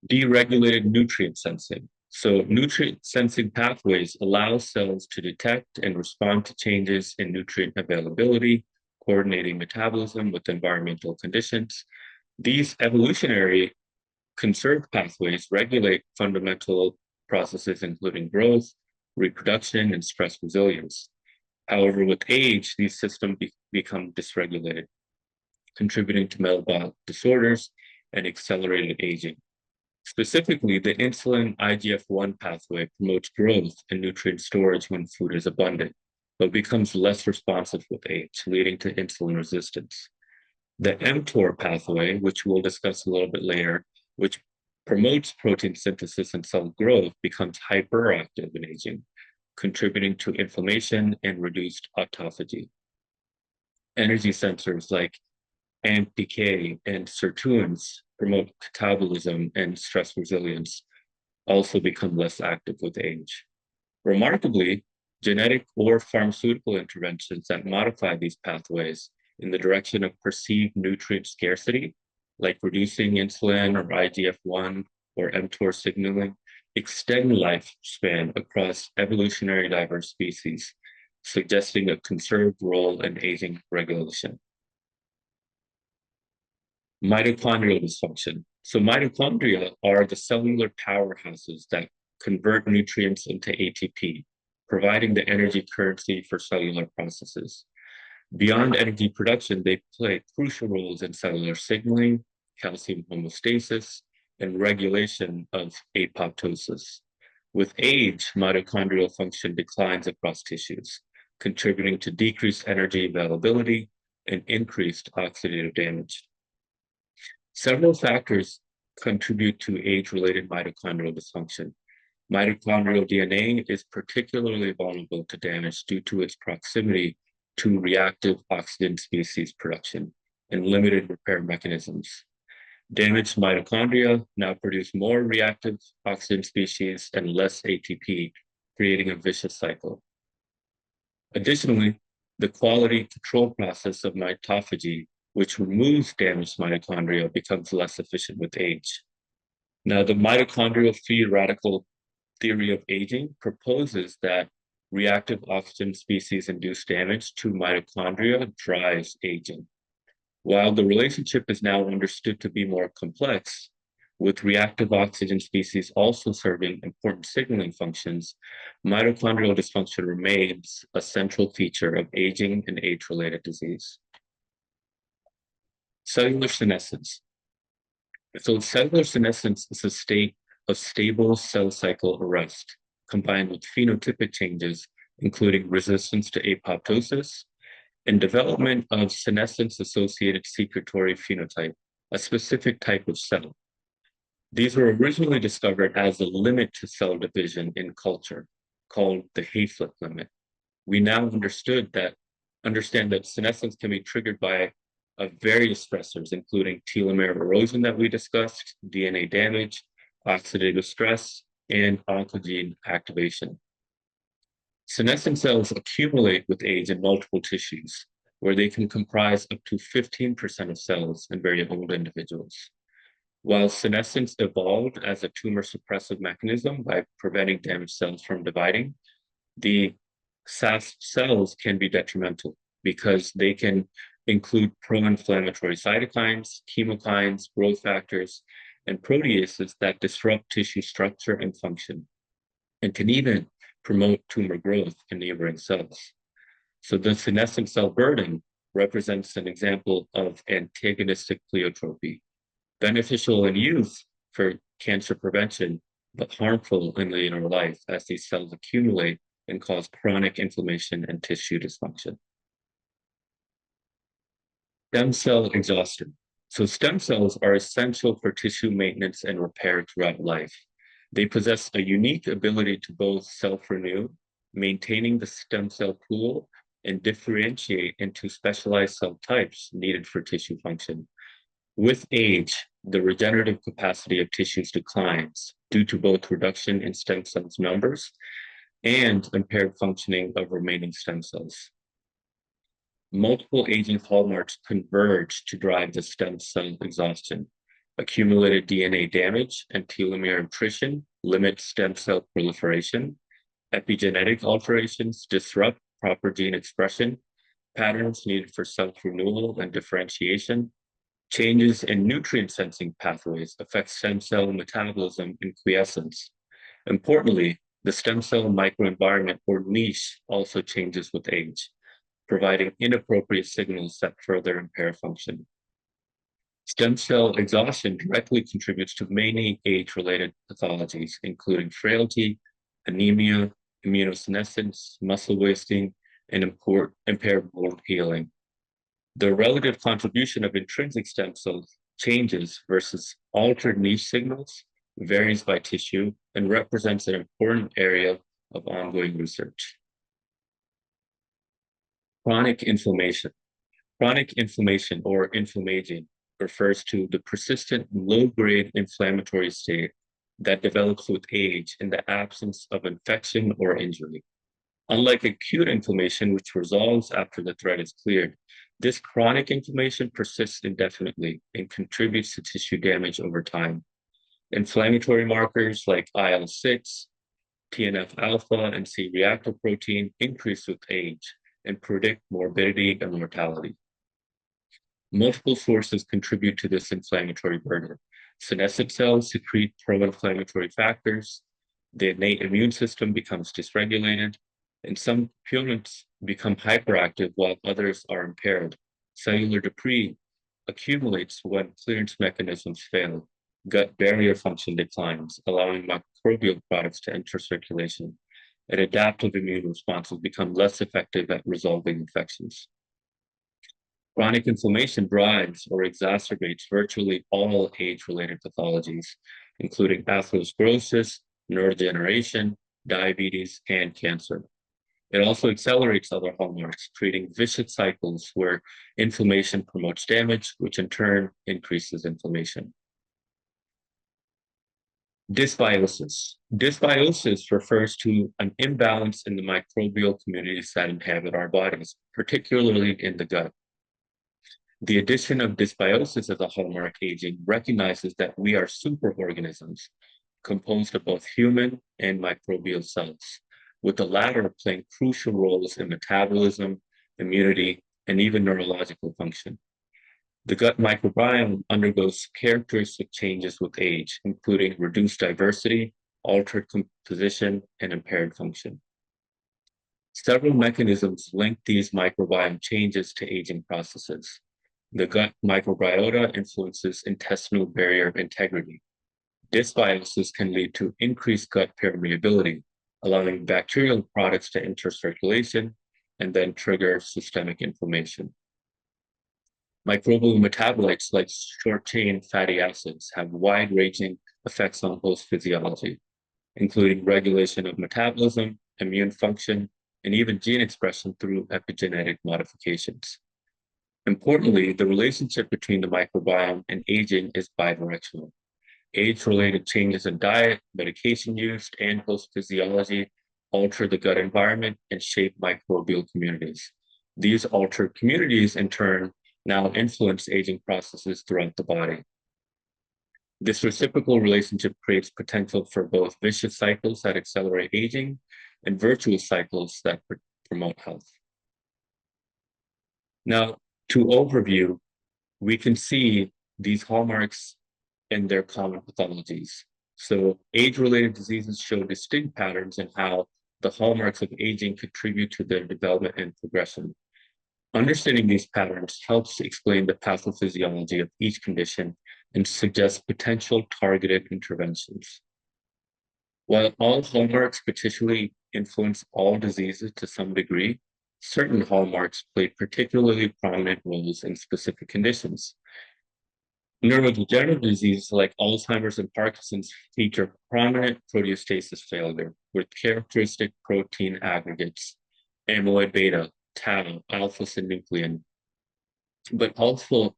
Deregulated nutrient sensing. So nutrient sensing pathways allow cells to detect and respond to changes in nutrient availability, coordinating metabolism with environmental conditions. These evolutionary conserved pathways regulate fundamental processes including growth, reproduction, and stress resilience. However, with age, these systems become dysregulated, contributing to metabolic disorders and accelerated aging. Specifically, the insulin IGF-1 pathway promotes growth and nutrient storage when food is abundant, but becomes less responsive with age, leading to insulin resistance. The mTOR pathway, which we'll discuss a little bit later, which promotes protein synthesis and cell growth, becomes hyperactive in aging, contributing to inflammation and reduced autophagy. Energy sensors like AMPK and sirtuins promote catabolism and stress resilience, also become less active with age. Remarkably, genetic or pharmaceutical interventions that modify these pathways in the direction of perceived nutrient scarcity, like reducing insulin or IGF-1 or mTOR signaling, extend lifespan across evolutionary diverse species, suggesting a conserved role in aging regulation. Mitochondrial dysfunction. So mitochondria are the cellular powerhouses that convert nutrients into ATP, providing the energy currency for cellular processes. Beyond energy production, they play crucial roles in cellular signaling, calcium homeostasis, and regulation of apoptosis. With age, mitochondrial function declines across tissues, contributing to decreased energy availability and increased oxidative damage. Several factors contribute to age-related mitochondrial dysfunction. Mitochondrial DNA is particularly vulnerable to damage due to its proximity to reactive oxygen species production and limited repair mechanisms. Damaged mitochondria now produce more reactive oxygen species and less ATP, creating a vicious cycle. Additionally, the quality control process of mitophagy, which removes damaged mitochondria, becomes less efficient with age. Now, the mitochondrial free radical theory of aging proposes that reactive oxygen species-induced damage to mitochondria drives aging. While the relationship is now understood to be more complex, with reactive oxygen species also serving important signaling functions, mitochondrial dysfunction remains a central feature of aging and age-related disease. Cellular senescence. So cellular senescence is a state of stable cell cycle arrest, combined with phenotypic changes, including resistance to apoptosis and development of senescence-associated secretory phenotype, a specific type of cell. These were originally discovered as a limit to cell division in culture, called the Hayflick limit. We now understand that senescence can be triggered by various stressors, including telomere erosion that we discussed, DNA damage, oxidative stress, and oncogene activation. Senescent cells accumulate with age in multiple tissues, where they can comprise up to 15% of cells in very old individuals. While senescence evolved as a tumor suppressive mechanism by preventing damaged cells from dividing, the SASP cells can be detrimental because they can include pro-inflammatory cytokines, chemokines, growth factors, and proteases that disrupt tissue structure and function, and can even promote tumor growth in neighboring cells. So the senescent cell burden represents an example of antagonistic pleiotropy, beneficial in youth for cancer prevention, but harmful in later life as these cells accumulate and cause chronic inflammation and tissue dysfunction. Stem cell exhaustion. So stem cells are essential for tissue maintenance and repair throughout life. They possess a unique ability to both self-renew, maintaining the stem cell pool, and differentiate into specialized cell types needed for tissue function. With age, the regenerative capacity of tissues declines due to both reduction in stem cells numbers and impaired functioning of remaining stem cells. Multiple aging hallmarks converge to drive the stem cell exhaustion. Accumulated DNA damage and telomere attrition limit stem cell proliferation. Epigenetic alterations disrupt proper gene expression, patterns needed for self-renewal and differentiation. Changes in nutrient sensing pathways affect stem cell metabolism and quiescence. Importantly, the stem cell microenvironment or niche also changes with age, providing inappropriate signals that further impair function. Stem cell exhaustion directly contributes to many age-related pathologies, including frailty, anemia, immunosenescence, muscle wasting, and impaired bone healing. The relative contribution of intrinsic stem cell changes versus altered niche signals varies by tissue and represents an important area of ongoing research. Chronic inflammation. Chronic inflammation or inflammaging refers to the persistent low-grade inflammatory state that develops with age in the absence of infection or injury. Unlike acute inflammation, which resolves after the threat is cleared, this chronic inflammation persists indefinitely and contributes to tissue damage over time. Inflammatory markers like IL-6, TNF-alpha, and C-reactive protein increase with age and predict morbidity and mortality. Multiple sources contribute to this inflammatory burden. Senescent cells secrete pro-inflammatory factors, the innate immune system becomes dysregulated, and some components become hyperactive while others are impaired. Cellular debris accumulates when clearance mechanisms fail. Gut barrier function declines, allowing microbial products to enter circulation, and adaptive immune responses become less effective at resolving infections. Chronic inflammation drives or exacerbates virtually all age-related pathologies, including atherosclerosis, neurodegeneration, diabetes, and cancer. It also accelerates other hallmarks, creating vicious cycles where inflammation promotes damage, which in turn increases inflammation. Dysbiosis. Dysbiosis refers to an imbalance in the microbial communities that inhabit our bodies, particularly in the gut. The addition of dysbiosis as a hallmark aging recognizes that we are superorganisms composed of both human and microbial cells, with the latter playing crucial roles in metabolism, immunity, and even neurological function. The gut microbiome undergoes characteristic changes with age, including reduced diversity, altered composition, and impaired function. Several mechanisms link these microbiome changes to aging processes. The gut microbiota influences intestinal barrier integrity. Dysbiosis can lead to increased gut permeability, allowing bacterial products to enter circulation and then trigger systemic inflammation. Microbial metabolites like short-chain fatty acids have wide-ranging effects on host physiology, including regulation of metabolism, immune function, and even gene expression through epigenetic modifications. Importantly, the relationship between the microbiome and aging is bidirectional. Age-related changes in diet, medication use, and host physiology alter the gut environment and shape microbial communities. These altered communities, in turn, now influence aging processes throughout the body. This reciprocal relationship creates potential for both vicious cycles that accelerate aging and virtuous cycles that promote health. Now, to overview, we can see these hallmarks in their common pathologies. So age-related diseases show distinct patterns in how the hallmarks of aging contribute to their development and progression. Understanding these patterns helps explain the pathophysiology of each condition and suggests potential targeted interventions. While all hallmarks potentially influence all diseases to some degree, certain hallmarks play particularly prominent roles in specific conditions. Neurodegenerative diseases like Alzheimer's and Parkinson's feature prominent proteostasis failure with characteristic protein aggregates, amyloid beta, tau, alpha-synuclein, but also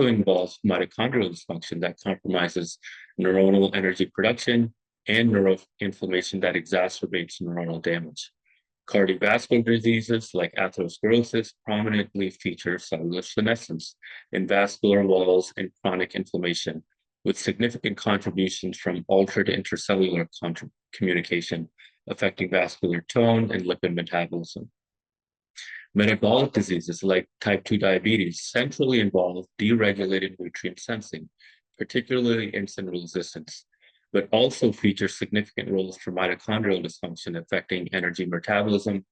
involves mitochondrial dysfunction that compromises neuronal energy production and neuroinflammation that exacerbates neuronal damage. Cardiovascular diseases like atherosclerosis prominently feature cellular senescence in vascular walls and chronic inflammation, with significant contributions from altered intercellular communication affecting vascular tone and lipid metabolism. Metabolic diseases like type 2 diabetes centrally involve deregulated nutrient sensing, particularly insulin resistance, but also feature significant roles for mitochondrial dysfunction affecting energy metabolism,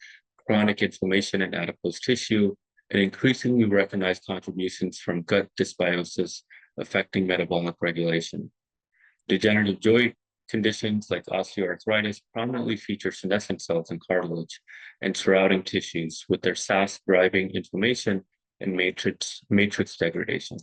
chronic inflammation in adipose tissue, and increasingly recognized contributions from gut dysbiosis affecting metabolic regulation. Degenerative joint conditions like osteoarthritis prominently feature senescent cells in cartilage and surrounding tissues, with their SAS driving inflammation and matrix degradation.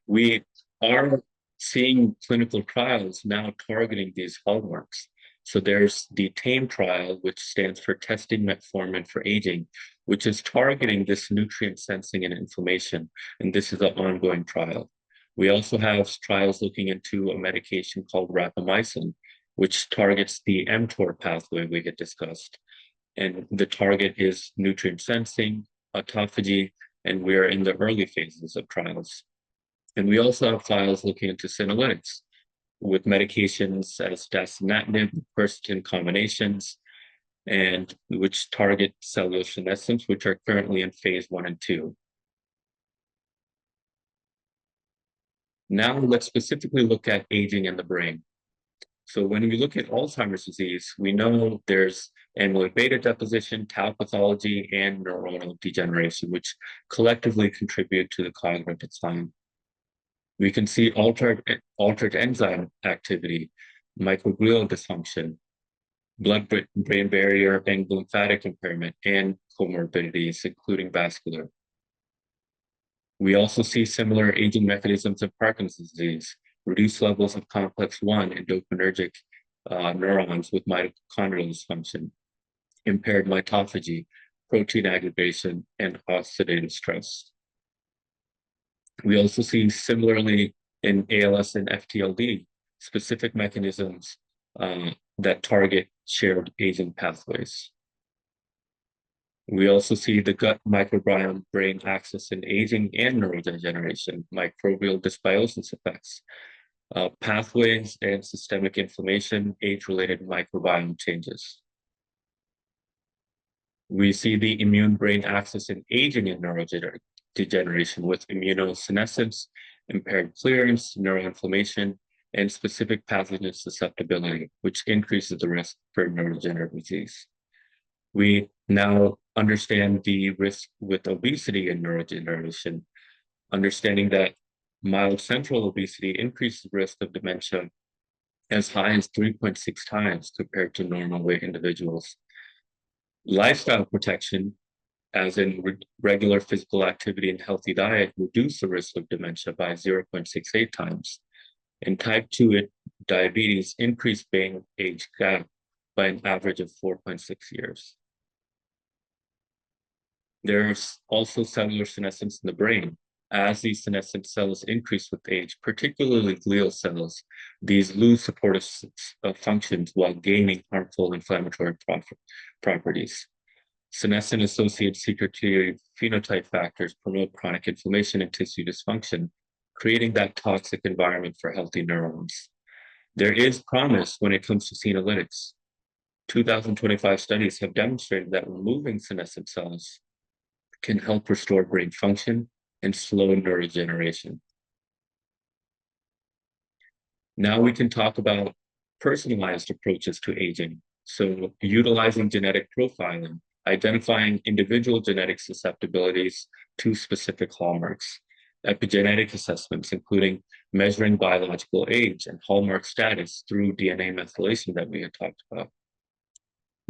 We are seeing clinical trials now targeting these hallmarks. So there's the TAME trial, which stands for Testing Metformin for Aging, which is targeting this nutrient sensing and inflammation, and this is an ongoing trial. We also have trials looking into a medication called rapamycin, which targets the mTOR pathway we had discussed. And the target is nutrient sensing, autophagy, and we're in the early phases of trials. And we also have trials looking into senolytics with medications as dasatinib, quercetin combinations, and which target cellular senescence, which are currently in phase 1 and 2. Now let's specifically look at aging in the brain. So when we look at Alzheimer's disease, we know there's amyloid beta deposition, tau pathology, and neuronal degeneration, which collectively contribute to the cognitive decline. We can see altered enzyme activity, microglial dysfunction, blood-brain barrier and lymphatic impairment, and comorbidities, including vascular. We also see similar aging mechanisms of Parkinson's disease, reduced levels of complex 1 and dopaminergic neurons with mitochondrial dysfunction, impaired mitophagy, protein aggregation, and oxidative stress. We also see similarly in ALS and FTLD, specific mechanisms that target shared aging pathways. We also see the gut microbiome brain axis in aging and neurodegeneration, microbial dysbiosis effects, pathways and systemic inflammation, age-related microbiome changes. We see the immune brain axis in aging and neurodegeneration with immunosenescence, impaired clearance, neuroinflammation, and specific pathogen susceptibility, which increases the risk for neurodegenerative disease. We now understand the risk with obesity and neurodegeneration, understanding that mild central obesity increases the risk of dementia as high as 3.6 times compared to normal weight individuals. Lifestyle protection, as in regular physical activity and healthy diet, reduce the risk of dementia by 0.68 times. And type 2 diabetes increase brain age gap by an average of 4.6 years. There's also cellular senescence in the brain. As these senescent cells increase with age, particularly glial cells, these lose supportive functions while gaining harmful inflammatory properties. Senescent-associated secretory phenotype factors promote chronic inflammation and tissue dysfunction, creating that toxic environment for healthy neurons. There is promise when it comes to senolytics. 2025 studies have demonstrated that removing senescent cells can help restore brain function and slow neurodegeneration. Now we can talk about personalized approaches to aging. So utilizing genetic profiling, identifying individual genetic susceptibilities to specific hallmarks, epigenetic assessments, including measuring biological age and hallmark status through DNA methylation that we had talked about,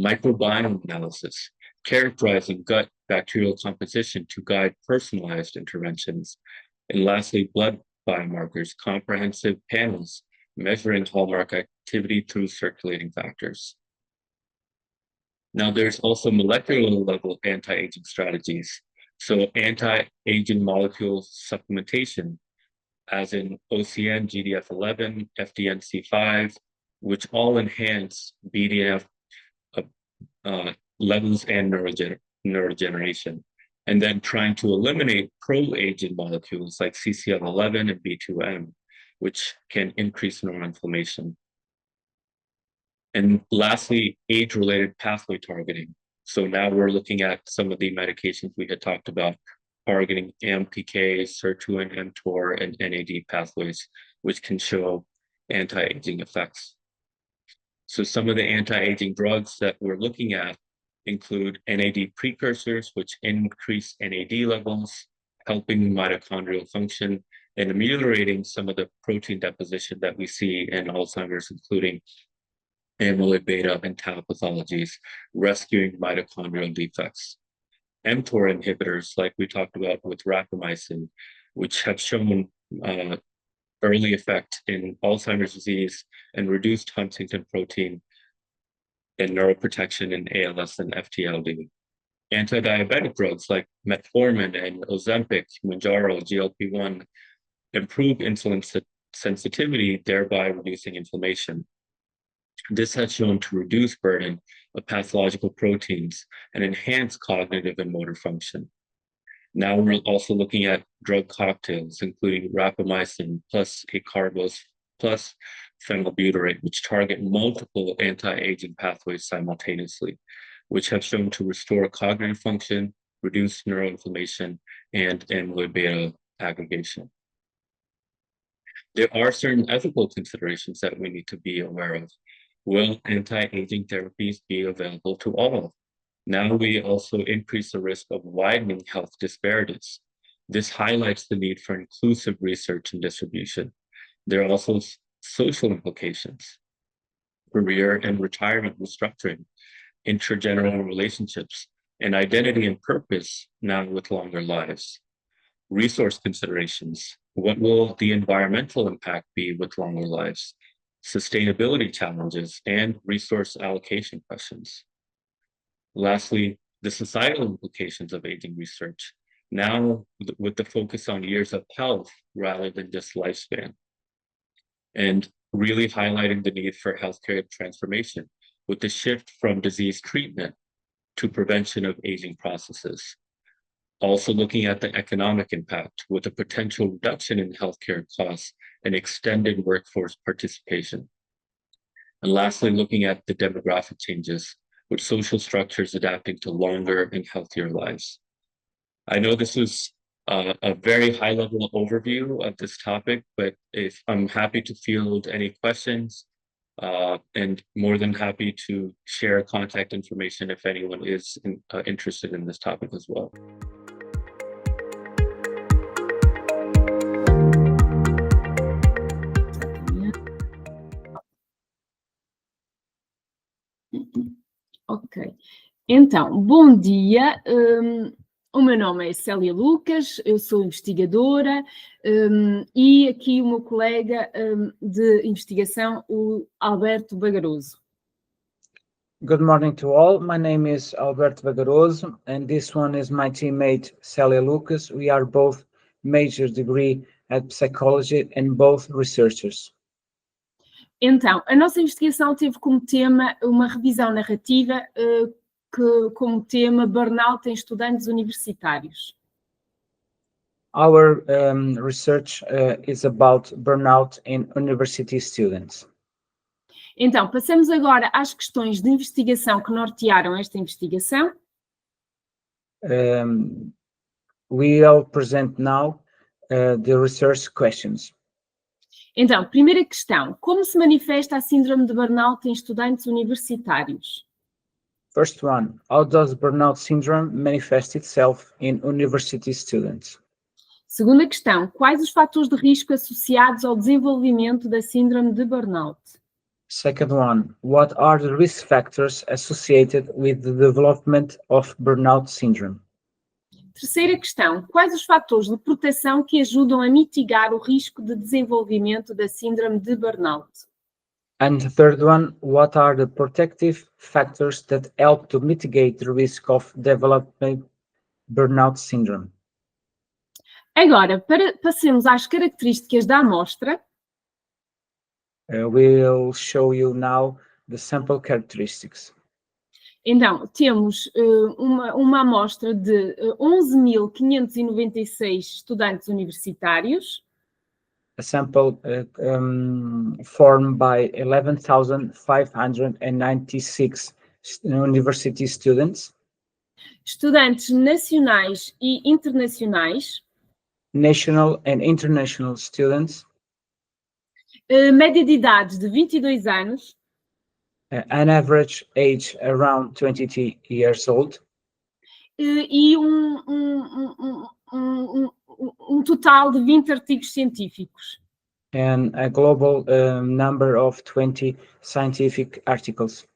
microbiome analysis, characterizing gut bacterial composition to guide personalized interventions, and lastly, blood biomarkers, comprehensive panels measuring hallmark activity through circulating factors. Now, there's also molecular level anti-aging strategies. So anti-aging molecule supplementation, as in OCN, GDF11, FDNC5, which all enhance BDNF levels and neurodegeneration. and then trying to eliminate pro-aging molecules like CCL11 and B2M, which can increase neuroinflammation. And lastly, age-related pathway targeting. So now we're looking at some of the medications we had talked about, targeting AMPK, sirtuin, mTOR, and NAD pathways, which can show anti-aging effects. So some of the anti-aging drugs that we're looking at include NAD precursors, which increase NAD levels, helping mitochondrial function, and ameliorating some of the protein deposition that we see in Alzheimer's, including amyloid beta and tau pathologies, rescuing mitochondrial defects. mTOR inhibitors, like we talked about with rapamycin, which have shown early effect in Alzheimer's disease and reduced Huntington protein and neuroprotection in ALS and FTLD. Anti-diabetic drugs like metformin and Ozempic, Mounjaro, GLP-1 improve insulin sensitivity, thereby reducing inflammation. This has shown to reduce burden of pathological proteins and enhance cognitive and motor function. Now we're also looking at drug cocktails, including rapamycin plus acarbose plus phenylbutyrate, which target multiple anti-aging pathways simultaneously, which have shown to restore cognitive function, reduce neuroinflammation, and amyloid beta aggregation. There are certain ethical considerations that we need to be aware of. Will anti-aging therapies be available to all? Now we also increase the risk of widening health disparities. This highlights the need for inclusive research and distribution. There are also social implications, career and retirement restructuring, intergenerational relationships, and identity and purpose now with longer lives. Resource considerations. What will the environmental impact be with longer lives? Sustainability challenges and resource allocation questions. Lastly, the societal implications of aging research, now with the focus on years of health rather than just lifespan, and really highlighting the need for healthcare transformation with the shift from disease treatment to prevention of aging processes. Also looking at the economic impact with a potential reduction in healthcare costs and extended workforce participation. And lastly, looking at the demographic changes with social structures adapting to longer and healthier lives. I know this was a very high-level overview of this topic, but if I'm happy to field any questions and more than happy to share contact information if anyone is interested in this topic as well. Ok, então, bom dia, o meu nome é Célia Lucas, eu sou investigadora e aqui o meu colega de investigação, o Alberto Bagaroso. Good morning to all. My name is Alberto Bagaroso, and this one is my teammate Célia Lucas. We are both major degree at psychology and both researchers. Então, a nossa investigação teve como tema uma revisão narrativa como tema Burnout em estudantes universitários. Our research is about burnout in university students. Então, passamos agora às questões de investigação que nortearam esta investigação. We'll present now the research questions. Então, primeira questão, como se manifesta a síndrome de burnout em estudantes universitários? First one, how does burnout syndrome manifest itself in university students? Segunda questão, quais os fatores de risco associados ao desenvolvimento da síndrome de burnout? Second one, what are the risk factors associated with the development of burnout syndrome? Terceira questão, quais os fatores de proteção que ajudam a mitigar o risco de desenvolvimento da síndrome de burnout? And the third one, what are the protective factors that help to mitigate the risk of developing burnout syndrome? Agora, passemos às características da amostra. We'll show you now the sample characteristics. Então, temos uma amostra de 11.596 estudantes universitários. A sample formed by 11,596 university students, Estudantes nacionais e internacionais, national and international students, média de idade de 22 anos, an average age around 22 years old, e total de 20 artigos científicos. and a global number of 20 scientific articles.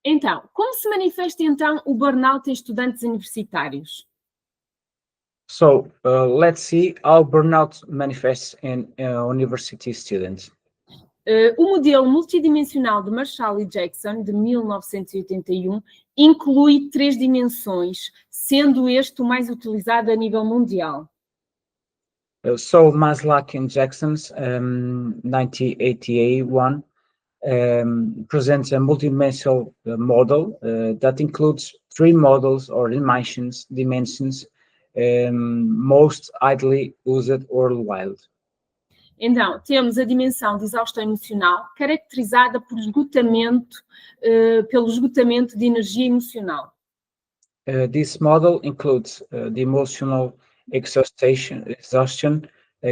Então, como se manifesta então o burnout em estudantes universitários? So let's see how burnout manifests in university students. O modelo multidimensional de Marshall e Jackson, de 1981, inclui 3 dimensões, sendo este o mais utilizado a nível mundial. So Maslach and Jackson's 1981 presents a multidimensional model that includes 3 models or dimensions most widely used worldwide. Então, temos a dimensão de exaustão emocional, caracterizada por pelo esgotamento de energia emocional. This model includes the emotional exhaustion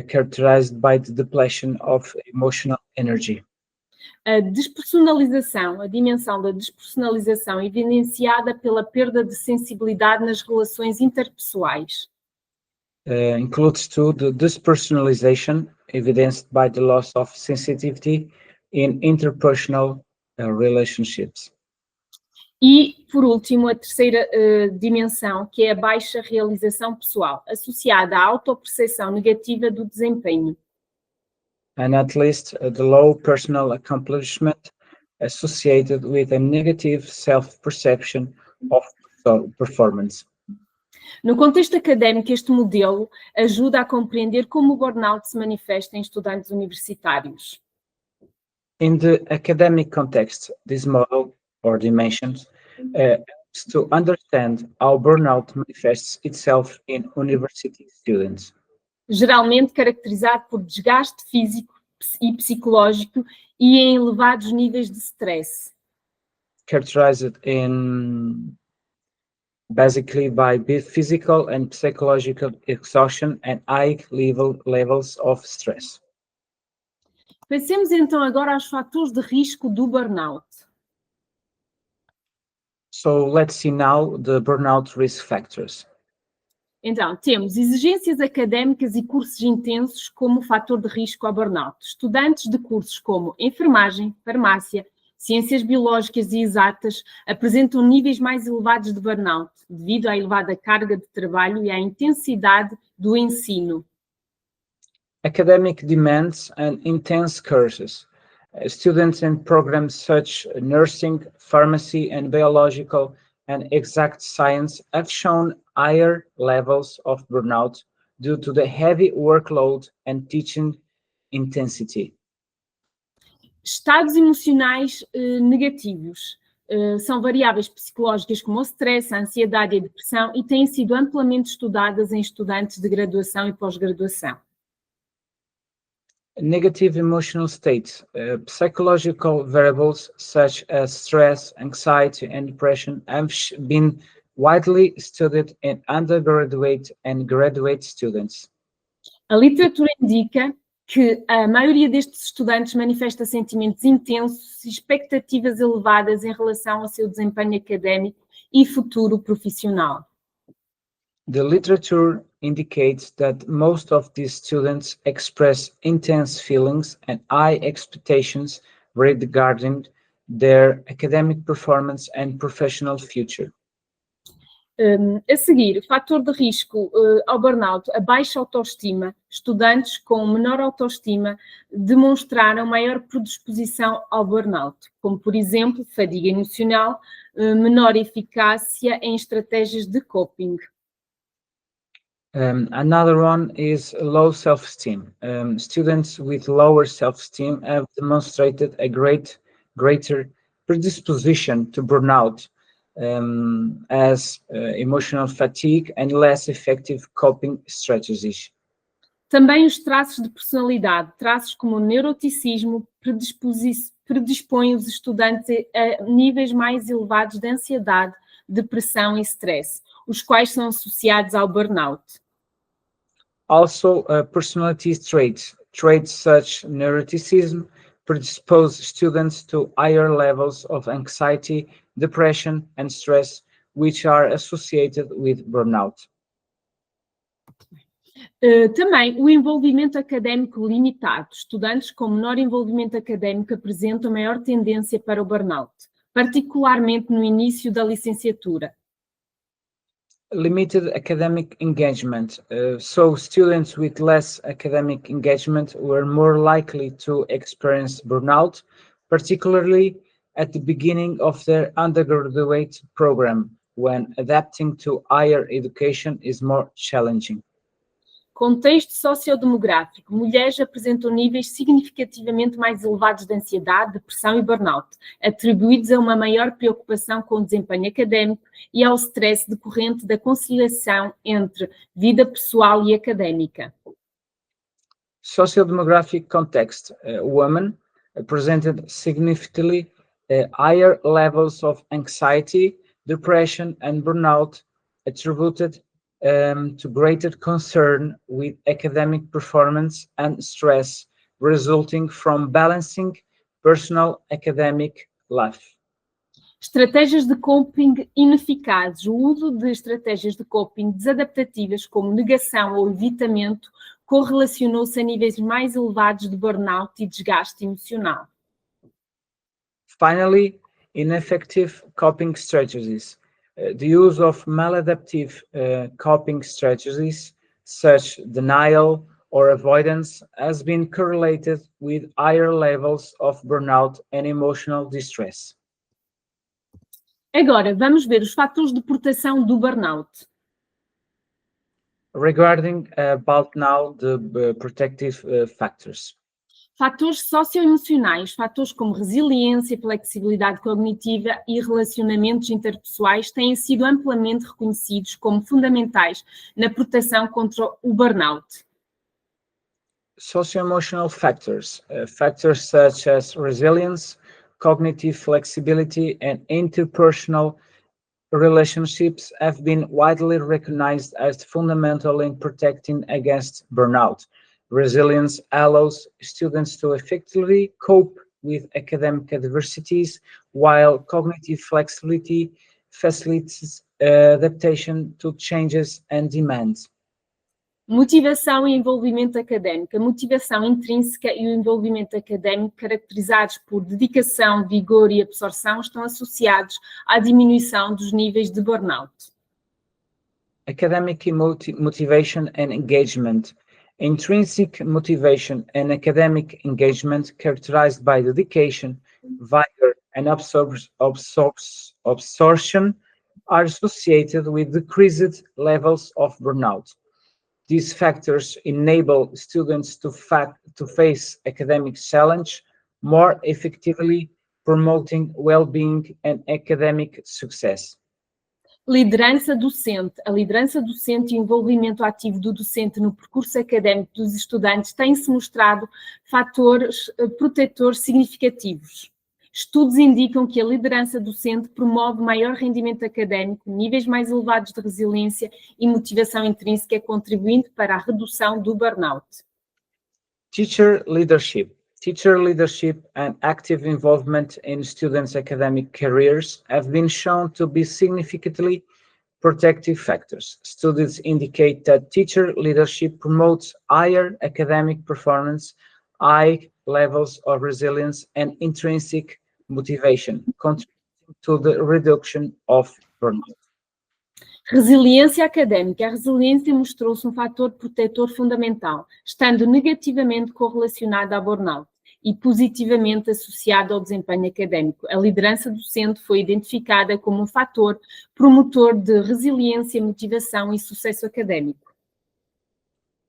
characterized by the depletion of emotional energy. A despersonalização, a dimensão da despersonalização, evidenciada pela perda de sensibilidade nas relações interpessoais. Includes too the dispersonalization evidenced by the loss of sensitivity in interpersonal relationships. E, por último, a terceira dimensão, que é a baixa realização pessoal, associada à autoperceção negativa do desempenho. And at least the low personal accomplishment associated with a negative self-perception of performance. No contexto académico, este modelo ajuda a compreender como o burnout se manifesta em estudantes universitários. In the academic context, this model or dimensions helps to understand how burnout manifests itself in university students. Geralmente caracterizado por desgaste físico e psicológico e em elevados níveis de stress. Characterized in basically by physical and psychological exhaustion and high levels of stress. Pensemos então agora aos fatores de risco do burnout. So let's see now the burnout risk factors. Então, temos exigências académicas e cursos intensos como fator de risco ao burnout. Estudantes de cursos como enfermagem, farmácia, ciências biológicas e exatas apresentam níveis mais elevados de burnout, devido à elevada carga de trabalho e à intensidade do ensino. Academic demands and intense courses. Students in programs such as nursing, pharmacy, and biological and exact science have shown higher levels of burnout due to the heavy workload and teaching intensity. Estados emocionais negativos são variáveis psicológicas como o stress, a ansiedade e a depressão e têm sido amplamente estudadas em estudantes de graduação e pós-graduação. Negative emotional states, psychological variables such as stress, anxiety, and depression have been widely studied in undergraduate and graduate students. A literatura indica que a maioria destes estudantes manifesta sentimentos intensos e expectativas elevadas em relação ao seu desempenho académico e futuro profissional. The literature indicates that most of these students express intense feelings and high expectations regarding their academic performance and professional future. A seguir, fator de risco ao burnout, a baixa autoestima. Estudantes com menor autoestima demonstraram maior predisposição ao burnout, como, por exemplo, fadiga emocional, menor eficácia em estratégias de coping. Another one is low self-esteem. Students with lower self-esteem have demonstrated a greater predisposition to burnout, as emotional fatigue and less effective coping strategies. Também os traços de personalidade, traços como o neuroticismo, predispõem os estudantes a níveis mais elevados de ansiedade, depressão e stress, os quais são associados ao burnout. Also, personality traits such as neuroticism predispose students to higher levels of anxiety, depression, and stress, which are associated with burnout. Também o envolvimento académico limitado. Estudantes com menor envolvimento académico apresentam maior tendência para o burnout, particularmente no início da licenciatura. Limited academic engagement. So students with less academic engagement were more likely to experience burnout, particularly at the beginning of their undergraduate program, when adapting to higher education is more challenging. Contexto sociodemográfico. Mulheres apresentam níveis significativamente mais elevados de ansiedade, depressão e burnout, atribuídos a uma maior preocupação com o desempenho académico e ao stress decorrente da conciliação entre vida pessoal e académica. Sociodemographic context. Women presented significantly higher levels of anxiety, depression, and burnout, attributed to greater concern with academic performance and stress resulting from balancing personal academic life. Estratégias de coping ineficazes. O uso de estratégias de coping desadaptativas, como negação ou evitamento, correlacionou-se a níveis mais elevados de burnout e desgaste emocional. Finally, ineffective coping strategies. The use of maladaptive coping strategies, such denial or avoidance, has been correlated with higher levels of burnout and emotional distress. Agora, vamos ver os fatores de proteção do burnout. Regarding about now the protective factors. Fatores socioemocionais, fatores como resiliência, flexibilidade cognitiva e relacionamentos interpessoais têm sido amplamente reconhecidos como fundamentais na proteção contra o burnout. Socio-emotional factors, factors such as resilience, cognitive flexibility, and interpersonal relationships have been widely recognized as fundamental in protecting against burnout. Resilience allows students to effectively cope with academic adversities, while cognitive flexibility facilitates adaptation to changes and demands. Motivação e envolvimento académico. A motivação intrínseca e o envolvimento académico, caracterizados por dedicação, vigor e absorção, estão associados à diminuição dos níveis de burnout. Academic motivation and engagement. Intrinsic motivation and academic engagement, characterized by dedication, vigor, and absorption, are associated with decreased levels of burnout. These factors enable students to face academic challenge more effectively, promoting well-being and academic success. Liderança docente. A liderança docente e o envolvimento ativo do docente no percurso académico dos estudantes têm-se mostrado fatores protetores significativos. Estudos indicam que a liderança docente promove maior rendimento académico, níveis mais elevados de resiliência e motivação intrínseca, contribuindo para a redução do burnout. Teacher leadership. Teacher leadership and active involvement in students' academic careers have been shown to be significantly protective factors. Studies indicate that teacher leadership promotes higher academic performance, high levels of resilience, and intrinsic motivation, contributing to the reduction of burnout. Resiliência académica. A resiliência mostrou-se um fator protetor fundamental, estando negativamente correlacionada ao burnout e positivamente associado ao desempenho académico. A liderança docente foi identificada como um fator promotor de resiliência, motivação e sucesso académico.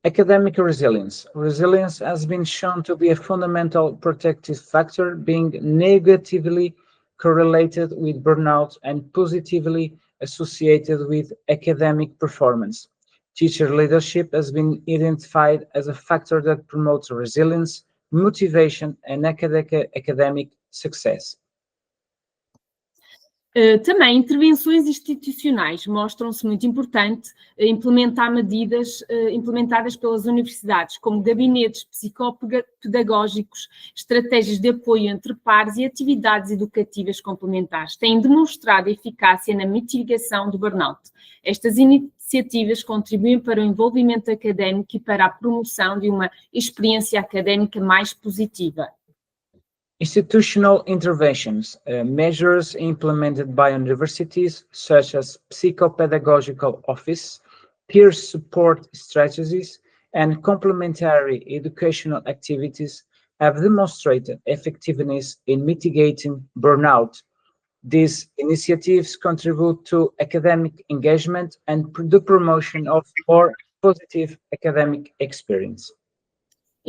Academic resilience. Resilience has been shown to be a fundamental protective factor, being negatively correlated with burnout and positively associated with academic performance. Teacher leadership has been identified as a factor that promotes resilience, motivation, and academic success. Também intervenções institucionais mostram-se muito importante implementar medidas implementadas pelas universidades, como gabinetes psicopedagógicos, estratégias de apoio entre pares e atividades educativas complementares. Têm demonstrado eficácia na mitigação do burnout. Estas iniciativas contribuem para o envolvimento académico e para a promoção de uma experiência académica mais positiva. Institutional interventions, measures implemented by universities such as psychopedagogical office, peer support strategies, and complementary educational activities have demonstrated effectiveness in mitigating burnout. These initiatives contribute to academic engagement and the promotion of more positive academic experience.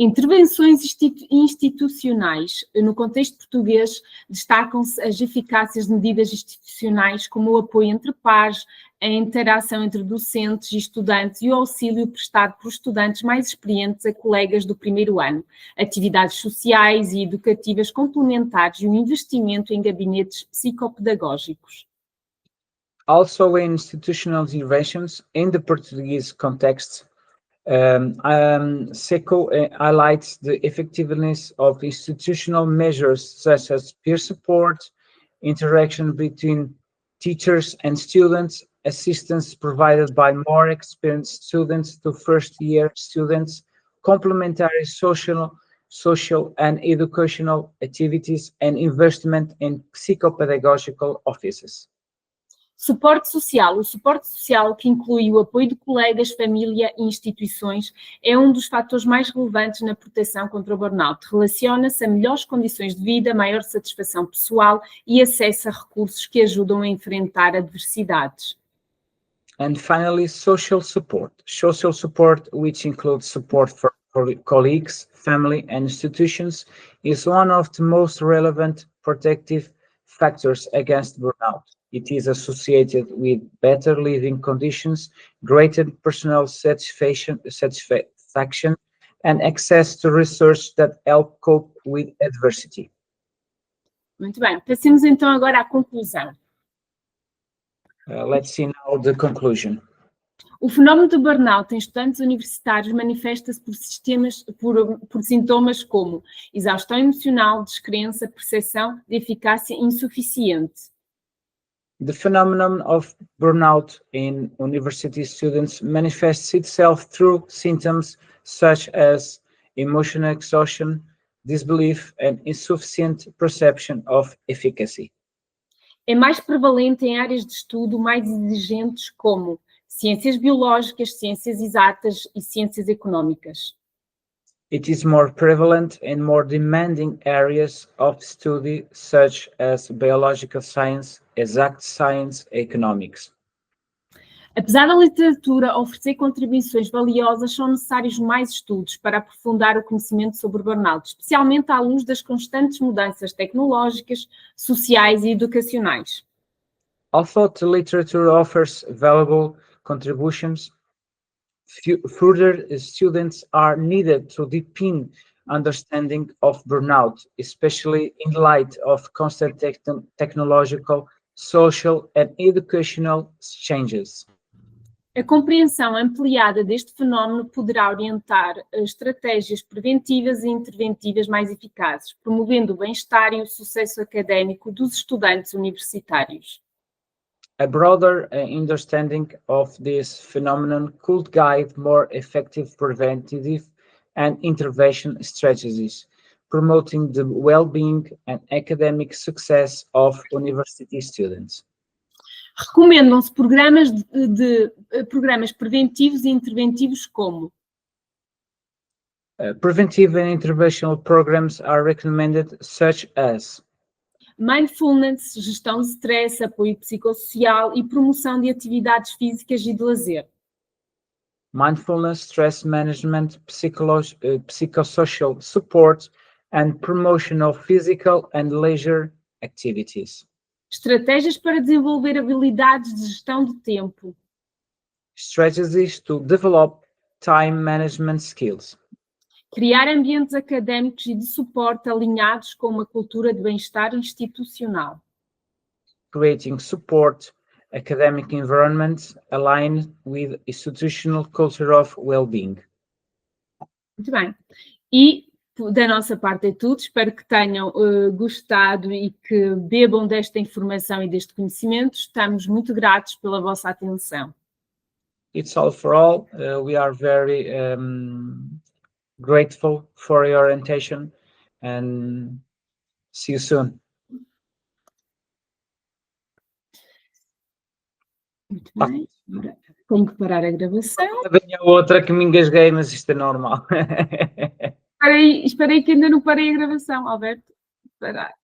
Intervenções institucionais. No contexto português, destacam-se as eficácias de medidas institucionais como o apoio entre pares, a interação entre docentes e estudantes e o auxílio prestado por estudantes mais experientes a colegas do primeiro ano, atividades sociais e educativas complementares e o investimento em gabinetes psicopedagógicos. Also in institutional interventions in the Portuguese context, SECO highlights the effectiveness of institutional measures such as peer support, interaction between teachers and students, assistance provided by more experienced students to first-year students, complementary social and educational activities, and investment in psychopedagogical offices. Suporte social. O suporte social, que inclui o apoio de colegas, família e instituições, é um dos fatores mais relevantes na proteção contra o burnout. Relaciona-se a melhores condições de vida, maior satisfação pessoal e acesso a recursos que ajudam a enfrentar adversidades. And finally, social support. Social support, which includes support for colleagues, family, and institutions, is one of the most relevant protective factors against burnout. It is associated with better living conditions, greater personal satisfaction, and access to research that help cope with adversity. Muito bem, passemos então agora à conclusão. Let's see now the conclusion. O fenómeno do burnout em estudantes universitários manifesta-se por sintomas como exaustão emocional, descrença, percepção de eficácia insuficiente. The phenomenon of burnout in university students manifests itself through symptoms such as emotional exhaustion, disbelief, and insufficient perception of efficacy. É mais prevalente em áreas de estudo mais exigentes como ciências biológicas, ciências exatas e ciências económicas. It is more prevalent in more demanding areas of study such as biological science, exact science, economics. Apesar da literatura oferecer contribuições valiosas, são necessários mais estudos para aprofundar o conhecimento sobre o burnout, especialmente à luz das constantes mudanças tecnológicas, sociais e educacionais. Although the literature offers valuable contributions, further students are needed to deepen understanding of burnout, especially in light of constant technological, social, and educational changes. A compreensão ampliada deste fenómeno poderá orientar estratégias preventivas e interventivas mais eficazes, promovendo o bem-estar e o sucesso académico dos estudantes universitários. A broader understanding of this phenomenon could guide more effective preventative and intervention strategies, promoting the well-being and academic success of university students. Recomendam-se programas preventivos e interventivos como preventive and interventional programs are recommended, such as mindfulness, gestão de stress, apoio psicossocial e promoção de atividades físicas e de lazer. Mindfulness, stress management, psychosocial support, and promotion of physical and leisure activities. Estratégias para desenvolver habilidades de gestão de tempo. Strategies to develop time management skills. Criar ambientes académicos e de suporte alinhados com uma cultura de bem-estar institucional. Creating support academic environments aligned with institutional culture of well-being. Muito bem. E da nossa parte é tudo. Espero que tenham gostado e que bebam desta informação e deste conhecimento. Estamos muito gratos pela vossa atenção. It's all for all. We are very grateful for your attention and see you soon. Muito bem. Agora tenho que parar a gravação. Tinha outra que me engasguei, mas isto é normal. Espera aí que ainda não parei a gravação, Alberto. Espera.